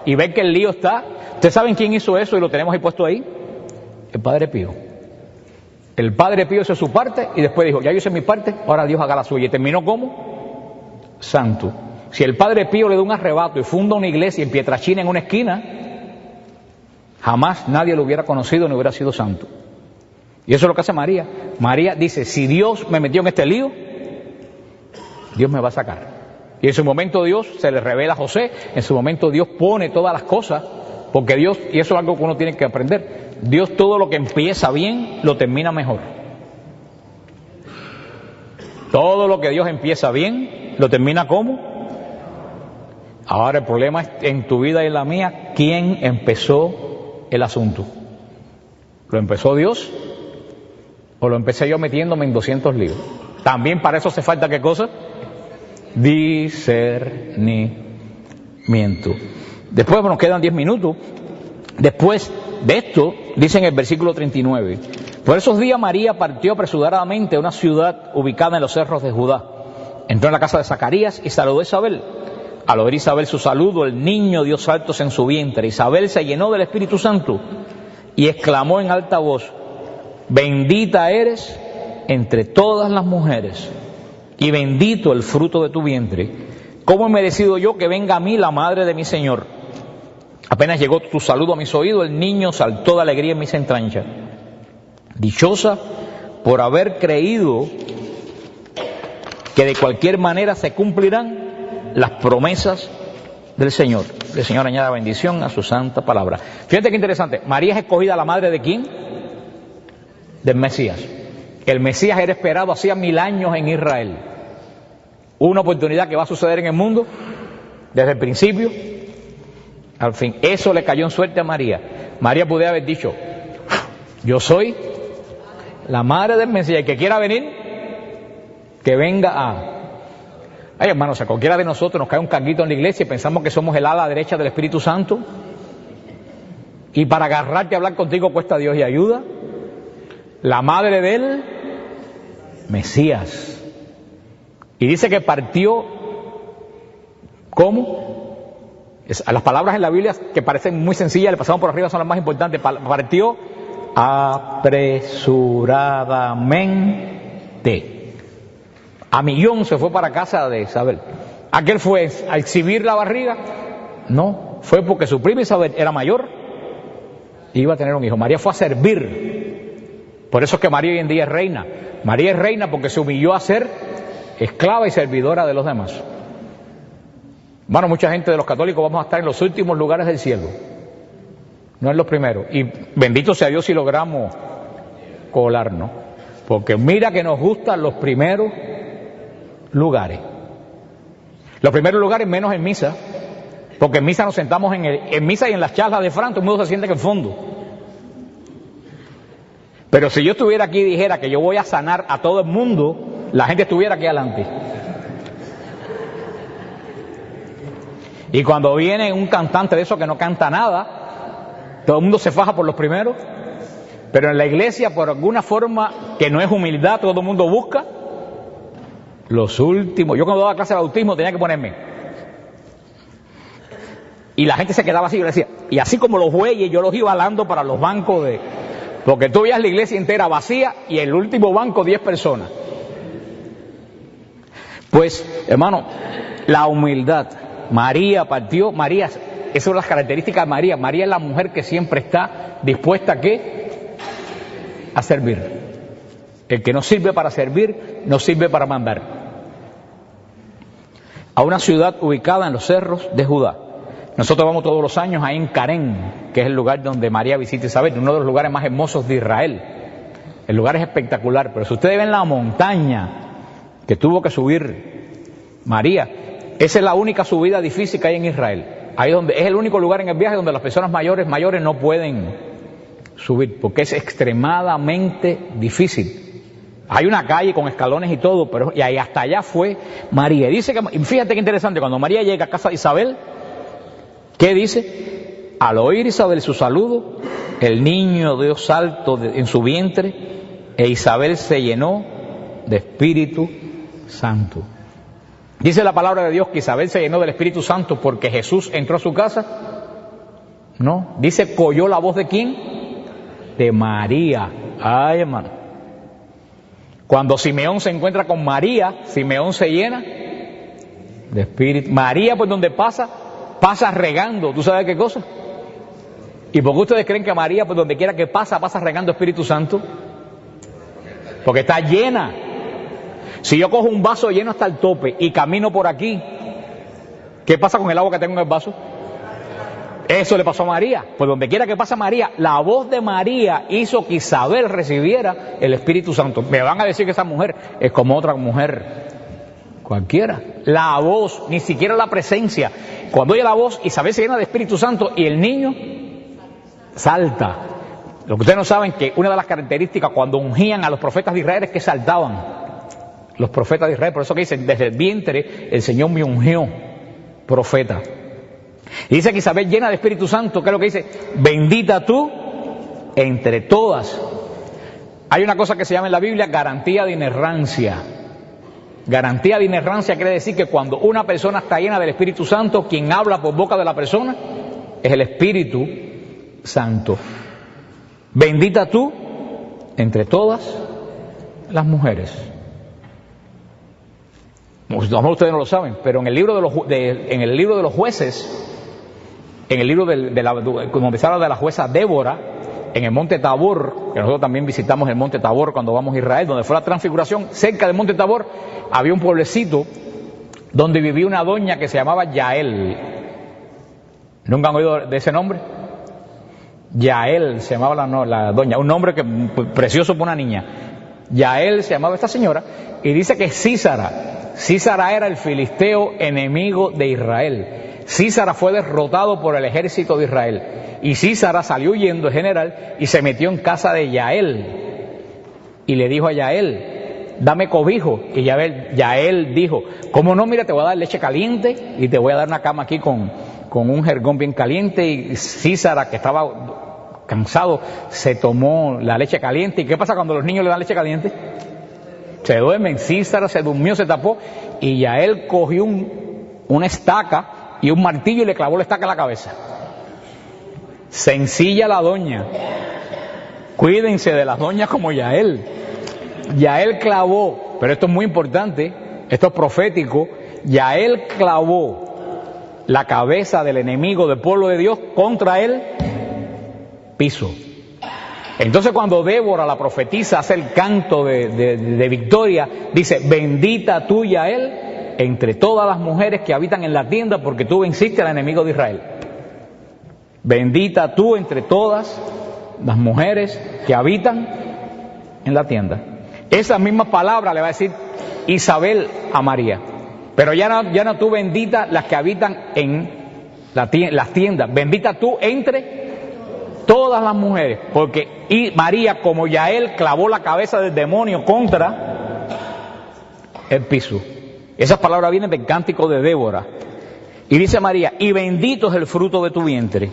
y ver que el lío está. ¿Ustedes saben quién hizo eso y lo tenemos ahí puesto ahí? El Padre Pío. El Padre Pío hizo su parte y después dijo: ya yo hice mi parte, ahora Dios haga la suya. Y terminó como santo. Si el Padre Pío le da un arrebato y funda una iglesia en Pietrachina, en una esquina, jamás nadie lo hubiera conocido ni hubiera sido santo. Y eso es lo que hace María. María dice: si Dios me metió en este lío, Dios me va a sacar. Y en su momento Dios se le revela a José, en su momento Dios pone todas las cosas, porque Dios, y eso es algo que uno tiene que aprender, Dios todo lo que empieza bien, lo termina mejor. Todo lo que Dios empieza bien, lo termina ¿cómo? Ahora el problema es en tu vida y en la mía, ¿quién empezó el asunto? ¿Lo empezó Dios? ¿O lo empecé yo metiéndome en 200 líos? También para eso hace falta ¿qué cosa? Discernimiento. Después nos quedan 10 minutos. Después de esto, dice en el versículo 39: por esos días María partió apresuradamente a una ciudad ubicada en los cerros de Judá. Entró en la casa de Zacarías y saludó a Isabel. Al oír Isabel su saludo, el niño dio saltos en su vientre. Isabel se llenó del Espíritu Santo y exclamó en alta voz: bendita eres entre todas las mujeres, y bendito el fruto de tu vientre. ¿Cómo he merecido yo que venga a mí la madre de mi Señor? Apenas llegó tu saludo a mis oídos, el niño saltó de alegría en mis entrañas. Dichosa por haber creído que de cualquier manera se cumplirán las promesas del Señor. El Señor añada bendición a su santa palabra. Fíjate qué interesante. María es escogida la madre de ¿quién? Del Mesías. El Mesías era esperado hacía 1000 años en Israel. Una oportunidad que va a suceder en el mundo desde el principio al fin. Eso le cayó en suerte a María. María podía haber dicho: yo soy la madre del Mesías, el que quiera venir, que venga a... Ay, hermanos, a cualquiera de nosotros nos cae un carguito en la iglesia y pensamos que somos el ala derecha del Espíritu Santo, y para agarrarte a hablar contigo cuesta Dios y ayuda. La madre del Mesías. Y dice que partió, ¿cómo? Las palabras en la Biblia que parecen muy sencillas, le pasamos por arriba, son las más importantes. Partió apresuradamente. A millón se fue para casa de Isabel. ¿A qué fue? ¿A exhibir la barriga? No, fue porque su prima Isabel era mayor y iba a tener un hijo. María fue a servir. Por eso es que María hoy en día es reina. María es reina porque se humilló a ser esclava y servidora de los demás. Bueno, mucha gente de los católicos vamos a estar en los últimos lugares del cielo, no en los primeros. Y bendito sea Dios si logramos colarnos, porque mira que nos gustan los primeros lugares. Los primeros lugares menos en misa, porque en misa nos sentamos en misa y en las charlas de Fran, todo el mundo se siente en el fondo. Pero si yo estuviera aquí y dijera que yo voy a sanar a todo el mundo, la gente estuviera aquí adelante. Y cuando viene un cantante de esos que no canta nada, todo el mundo se faja por los primeros. Pero en la iglesia, por alguna forma que no es humildad, todo el mundo busca los últimos. Yo cuando daba clase de bautismo tenía que ponerme. Y la gente se quedaba así, yo le decía, y así como los bueyes, yo los iba alando para los bancos de... Porque tú veías la iglesia entera vacía y el último banco 10 personas. Pues, hermano, la humildad. María partió, María, esas son las características de María. María es la mujer que siempre está dispuesta a ¿qué? A servir. El que no sirve para servir, no sirve para mandar. A una ciudad ubicada en los cerros de Judá. Nosotros vamos todos los años ahí en Carén, que es el lugar donde María visita a Isabel, uno de los lugares más hermosos de Israel. El lugar es espectacular, pero si ustedes ven la montaña que tuvo que subir María, esa es la única subida difícil que hay en Israel. Ahí donde es el único lugar en el viaje donde las personas mayores no pueden subir, porque es extremadamente difícil. Hay una calle con escalones y todo, pero y ahí hasta allá fue María. Dice que, fíjate qué interesante, cuando María llega a casa de Isabel, ¿qué dice? Al oír Isabel su saludo, el niño dio salto en su vientre e Isabel se llenó de Espíritu Santo. ¿Dice la palabra de Dios que Isabel se llenó del Espíritu Santo porque Jesús entró a su casa? No. Dice, ¿oyó la voz de quién? De María. Ay, hermano. Cuando Simeón se encuentra con María, Simeón se llena de Espíritu. María, pues donde pasa regando. ¿Tú sabes qué cosa? ¿Y por qué ustedes creen que María, pues donde quiera que pasa regando Espíritu Santo? Porque está llena. Si yo cojo un vaso lleno hasta el tope y camino por aquí, ¿qué pasa con el agua que tengo en el vaso? Eso le pasó a María. Pues donde quiera que pase María, la voz de María hizo que Isabel recibiera el Espíritu Santo. Me van a decir que esa mujer es como otra mujer cualquiera. La voz, ni siquiera la presencia. Cuando oye la voz, Isabel se llena de Espíritu Santo y el niño salta. Lo que ustedes no saben que una de las características cuando ungían a los profetas de Israel es que saltaban. Los profetas de Israel, por eso que dicen, desde el vientre el Señor me ungió profeta. Y dice que Isabel llena de Espíritu Santo, ¿qué es lo que dice? Bendita tú entre todas. Hay una cosa que se llama en la Biblia garantía de inerrancia. Garantía de inerrancia quiere decir que cuando una persona está llena del Espíritu Santo, quien habla por boca de la persona es el Espíritu Santo. Bendita tú entre todas las mujeres. A lo mejor ustedes no lo saben, pero en el libro de los jueces, en el libro donde se habla de la jueza Débora, en el monte Tabor, que nosotros también visitamos el monte Tabor cuando vamos a Israel, donde fue la transfiguración, cerca del monte Tabor había un pueblecito donde vivía una doña que se llamaba Yael. ¿Nunca han oído de ese nombre? Yael se llamaba la doña, un nombre que precioso para una niña. Yael se llamaba esta señora, y dice que Sísara era el filisteo enemigo de Israel. Sísara fue derrotado por el ejército de Israel, y Sísara salió huyendo, el general, y se metió en casa de Yael, y le dijo a Yael: dame cobijo. Y Yael dijo: ¿cómo no? Mira, te voy a dar leche caliente y te voy a dar una cama aquí con un jergón bien caliente. Y Sísara, que estaba cansado, se tomó la leche caliente. ¿Y qué pasa cuando los niños le dan leche caliente? Se duermen. Sísara se durmió, se tapó, y Yael cogió una estaca y un martillo y le clavó la estaca en la cabeza. Sencilla la doña. Cuídense de las doñas como Yael. Yael clavó, pero esto es muy importante, esto es profético. Yael clavó la cabeza del enemigo del pueblo de Dios contra el piso. Entonces, cuando Débora, la profetisa, hace el canto de victoria, dice: bendita tú, Yael, entre todas las mujeres que habitan en la tienda, porque tú venciste al enemigo de Israel. Bendita tú entre todas las mujeres que habitan en la tienda. Esa misma palabra le va a decir Isabel a María. Pero ya no tú bendita las que habitan en las tiendas. Bendita tú entre todas las mujeres. Porque María, como Yael, clavó la cabeza del demonio contra el piso. Esas palabras vienen del cántico de Débora. Y dice María: y bendito es el fruto de tu vientre.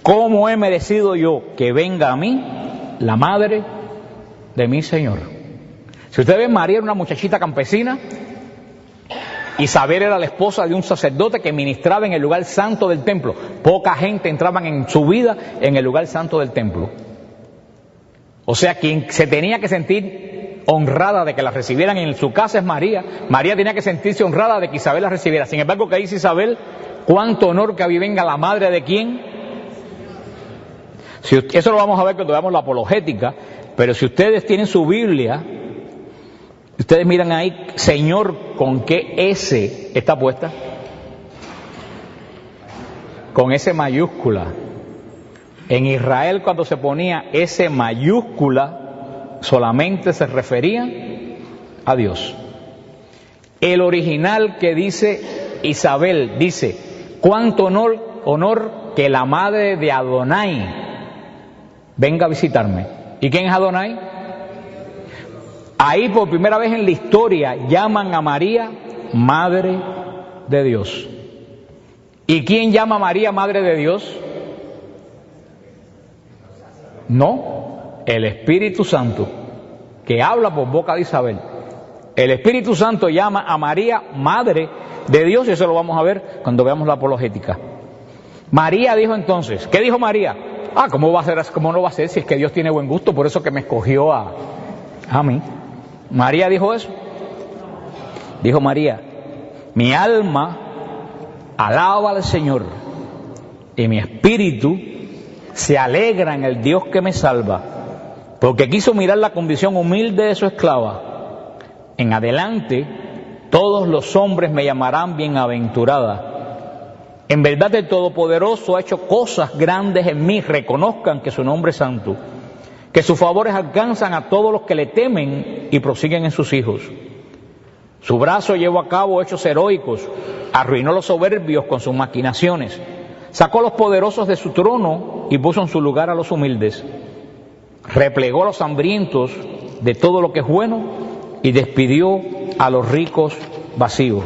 ¿Cómo he merecido yo que venga a mí la madre de mi Señor? Si ustedes ven, María era una muchachita campesina. Isabel era la esposa de un sacerdote que ministraba en el lugar santo del templo. Poca gente entraba en su vida en el lugar santo del templo. O sea, quien se tenía que sentir honrada de que la recibieran en su casa es María. María tenía que sentirse honrada de que Isabel la recibiera. Sin embargo, ¿qué dice Isabel? ¿Cuánto honor que a mí venga la madre de quién? Eso lo vamos a ver cuando veamos la apologética. Pero si ustedes tienen su Biblia, ustedes miran ahí, Señor, ¿con qué S está puesta? Con S mayúscula. En Israel, cuando se ponía S mayúscula, solamente se refería a Dios. El original que dice Isabel dice: cuánto honor que la madre de Adonai venga a visitarme. ¿Y quién es Adonai? Ahí por primera vez en la historia llaman a María Madre de Dios. ¿Y quién llama a María Madre de Dios? No, el Espíritu Santo, que habla por boca de Isabel. El Espíritu Santo llama a María Madre de Dios, y eso lo vamos a ver cuando veamos la apologética. María dijo entonces, ¿qué dijo María? ¿Cómo va a ser? ¿Cómo no va a ser si es que Dios tiene buen gusto, por eso que me escogió a mí? María dijo eso. Dijo María: mi alma alaba al Señor y mi espíritu se alegra en el Dios que me salva, porque quiso mirar la condición humilde de su esclava. En adelante todos los hombres me llamarán bienaventurada. En verdad el Todopoderoso ha hecho cosas grandes en mí. Reconozcan que su nombre es santo, que sus favores alcanzan a todos los que le temen y prosiguen en sus hijos. Su brazo llevó a cabo hechos heroicos, arruinó a los soberbios con sus maquinaciones, sacó a los poderosos de su trono y puso en su lugar a los humildes, replegó a los hambrientos de todo lo que es bueno y despidió a los ricos vacíos.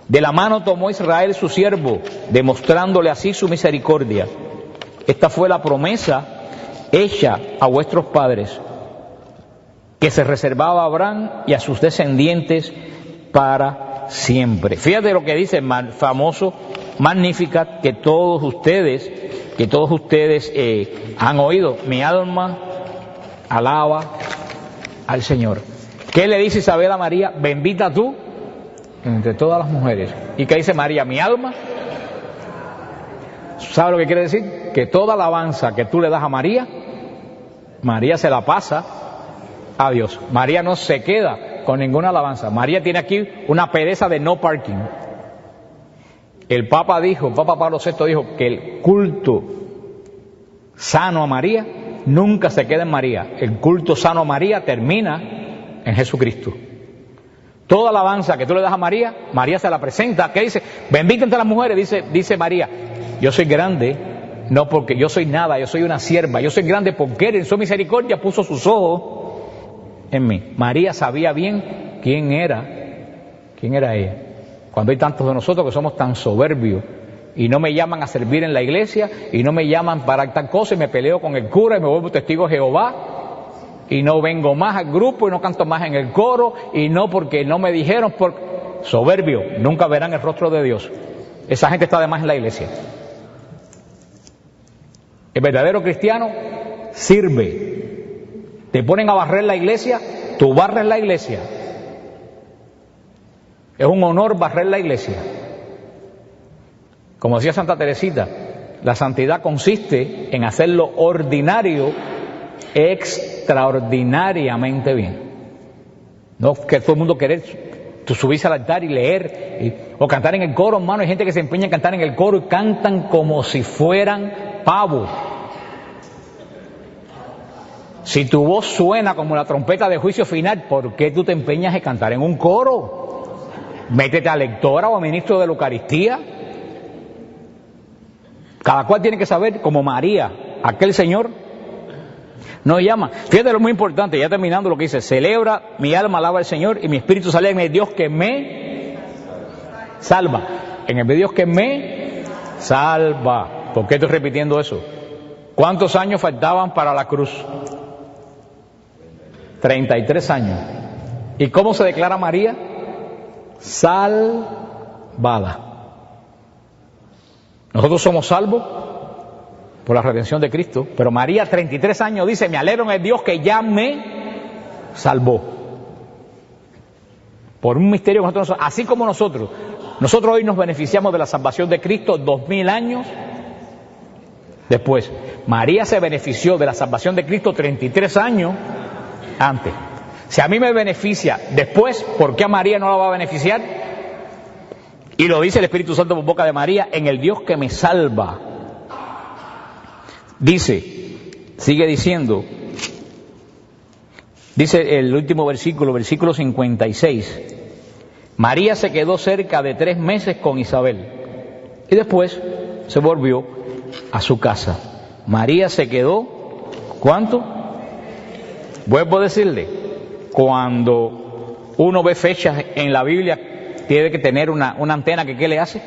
De la mano tomó Israel su siervo, demostrándole así su misericordia. Esta fue la promesa hecha a vuestros padres, que se reservaba a Abraham y a sus descendientes para siempre. Fíjate lo que dice el famoso Magnificat, que todos ustedes han oído. Mi alma alaba al Señor. ¿Qué le dice Isabel a María? Bendita tú entre todas las mujeres. ¿Y qué dice María? Mi alma. ¿Sabe lo que quiere decir? Que toda alabanza que tú le das a María, María se la pasa a Dios. María no se queda con ninguna alabanza. María tiene aquí una pereza de no parking. El Papa Pablo VI dijo que el culto sano a María nunca se queda en María. El culto sano a María termina en Jesucristo. Toda alabanza que tú le das a María, María se la presenta. ¿Qué dice? Bendita entre las mujeres, dice María. Yo soy grande, no porque yo soy nada, yo soy una sierva. Yo soy grande porque Él en su misericordia puso sus ojos en mí. María sabía bien quién era ella. Cuando hay tantos de nosotros que somos tan soberbios y no me llaman a servir en la iglesia y no me llaman para tal cosa y me peleo con el cura y me vuelvo testigo de Jehová y no vengo más al grupo y no canto más en el coro y no porque no me dijeron, por soberbio, nunca verán el rostro de Dios. Esa gente está además en la iglesia. El verdadero cristiano sirve. Te ponen a barrer la iglesia, tú barres la iglesia. Es un honor barrer la iglesia. Como decía Santa Teresita, la santidad consiste en hacer lo ordinario extraordinariamente bien. No que todo el mundo querer subirse al altar y leer o cantar en el coro, hermano. Hay gente que se empeña en cantar en el coro y cantan como si fueran pavos. Si tu voz suena como la trompeta de juicio final, ¿por qué tú te empeñas en cantar en un coro? Métete a lectora o a ministro de la Eucaristía. Cada cual tiene que saber, como María, aquel Señor nos llama. Fíjate lo muy importante, ya terminando lo que dice: celebra mi alma, alaba al Señor, y mi espíritu sale en el Dios que me salva. En el Dios que me salva. ¿Por qué estoy repitiendo eso? ¿Cuántos años faltaban para la cruz? 33 años. ¿Y cómo se declara María? Salvada. Nosotros somos salvos por la redención de Cristo, pero María, 33 años, dice: me alegro en el Dios que ya me salvó. Por un misterio que nosotros, así como nosotros hoy nos beneficiamos de la salvación de Cristo 2000 años después. María se benefició de la salvación de Cristo 33 años antes. Si a mí me beneficia después, ¿por qué a María no la va a beneficiar? Y lo dice el Espíritu Santo por boca de María: en el Dios que me salva. Sigue diciendo, dice el último versículo 56, María se quedó cerca de 3 meses con Isabel y después se volvió a su casa. María se quedó, ¿cuánto? Vuelvo a decirle, cuando uno ve fechas en la Biblia, tiene que tener una antena que ¿qué le hace?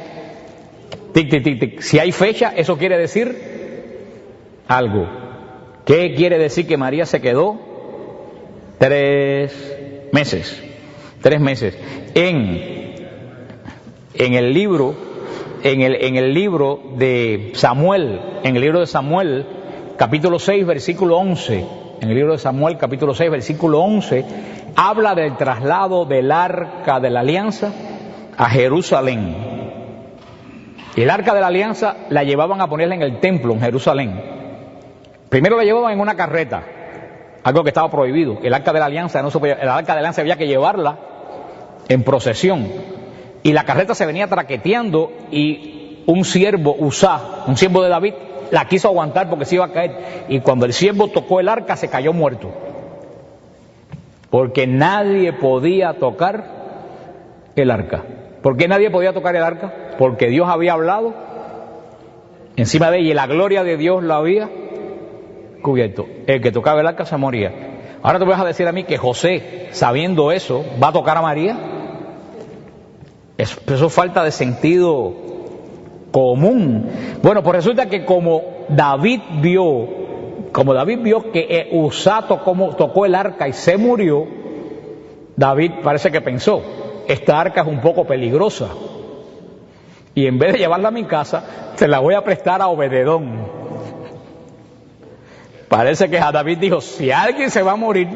Tic, tic, tic, tic. Si hay fecha, eso quiere decir algo. ¿Qué quiere decir que María se quedó? 3 meses. 3 meses. En el libro de Samuel, capítulo 6, versículo 11, en el libro de Samuel, capítulo 6, versículo 11, habla del traslado del Arca de la Alianza a Jerusalén. El Arca de la Alianza la llevaban a ponerla en el templo en Jerusalén. Primero la llevaban en una carreta, algo que estaba prohibido. El Arca de la Alianza había que llevarla en procesión. Y la carreta se venía traqueteando y un siervo, Usá, un siervo de David, la quiso aguantar porque se iba a caer. Y cuando el siervo tocó el arca, se cayó muerto. Porque nadie podía tocar el arca. ¿Por qué nadie podía tocar el arca? Porque Dios había hablado encima de ella y la gloria de Dios la había cubierto. El que tocaba el arca se moría. Ahora te vas a decir a mí que José, sabiendo eso, va a tocar a María. Eso es falta de sentido común. Bueno, pues resulta que como David vio que Usá tocó el arca y se murió, David parece que pensó: esta arca es un poco peligrosa y en vez de llevarla a mi casa, se la voy a prestar a Obededón. Parece que a David dijo: si alguien se va a morir,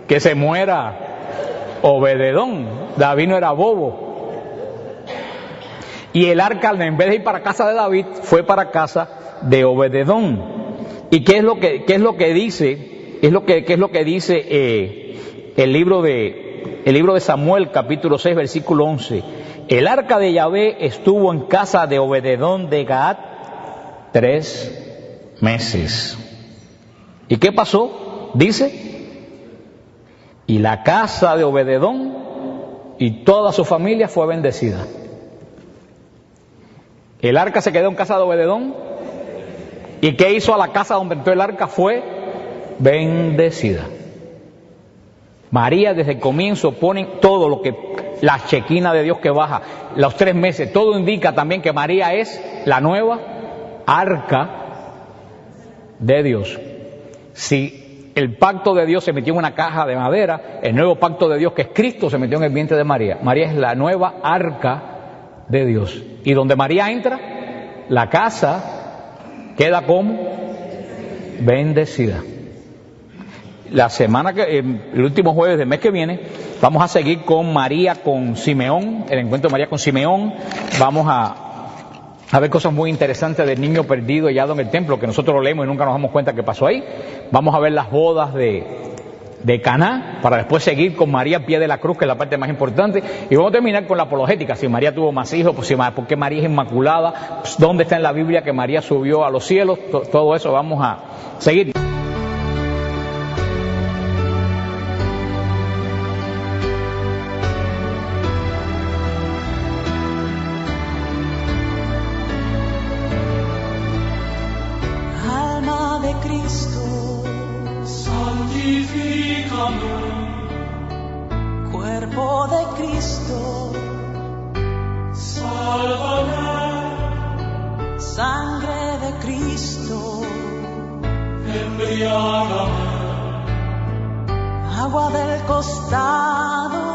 que se muera Obededón. David no era bobo. Y el arca, en vez de ir para casa de David, fue para casa de Obededón. ¿Y qué es lo que dice? ¿Qué es lo que dice el libro de Samuel, capítulo 6, versículo 11? el arca de Yahvé estuvo en casa de Obededón de Gad 3 meses. ¿Y qué pasó? Dice, y la casa de Obededón y toda su familia fue bendecida. El arca se quedó en casa de Obededón. ¿Y qué hizo a la casa donde entró el arca? Fue bendecida. María desde el comienzo pone todo lo que, la chequina de Dios que baja, los 3 meses, todo indica también que María es la nueva arca de Dios. Si el pacto de Dios se metió en una caja de madera, el nuevo pacto de Dios, que es Cristo, se metió en el vientre de María. María es la nueva arca de Dios. Y donde María entra, la casa queda como bendecida. La semana que, el último jueves del mes que viene, vamos a seguir con María con Simeón, el encuentro de María con Simeón. Vamos a ver cosas muy interesantes del niño perdido hallado en el templo, que nosotros lo leemos y nunca nos damos cuenta que pasó ahí. Vamos a ver las bodas de Caná, para después seguir con María al pie de la cruz, que es la parte más importante, y vamos a terminar con la apologética. Si María tuvo más hijos, pues ¿por qué María es inmaculada? Pues, ¿dónde está en la Biblia que María subió a los cielos? Todo eso vamos a seguir. Alma de Cristo, santifícame. Cuerpo de Cristo, sálvame. Sangre de Cristo, embriágame. Agua del costado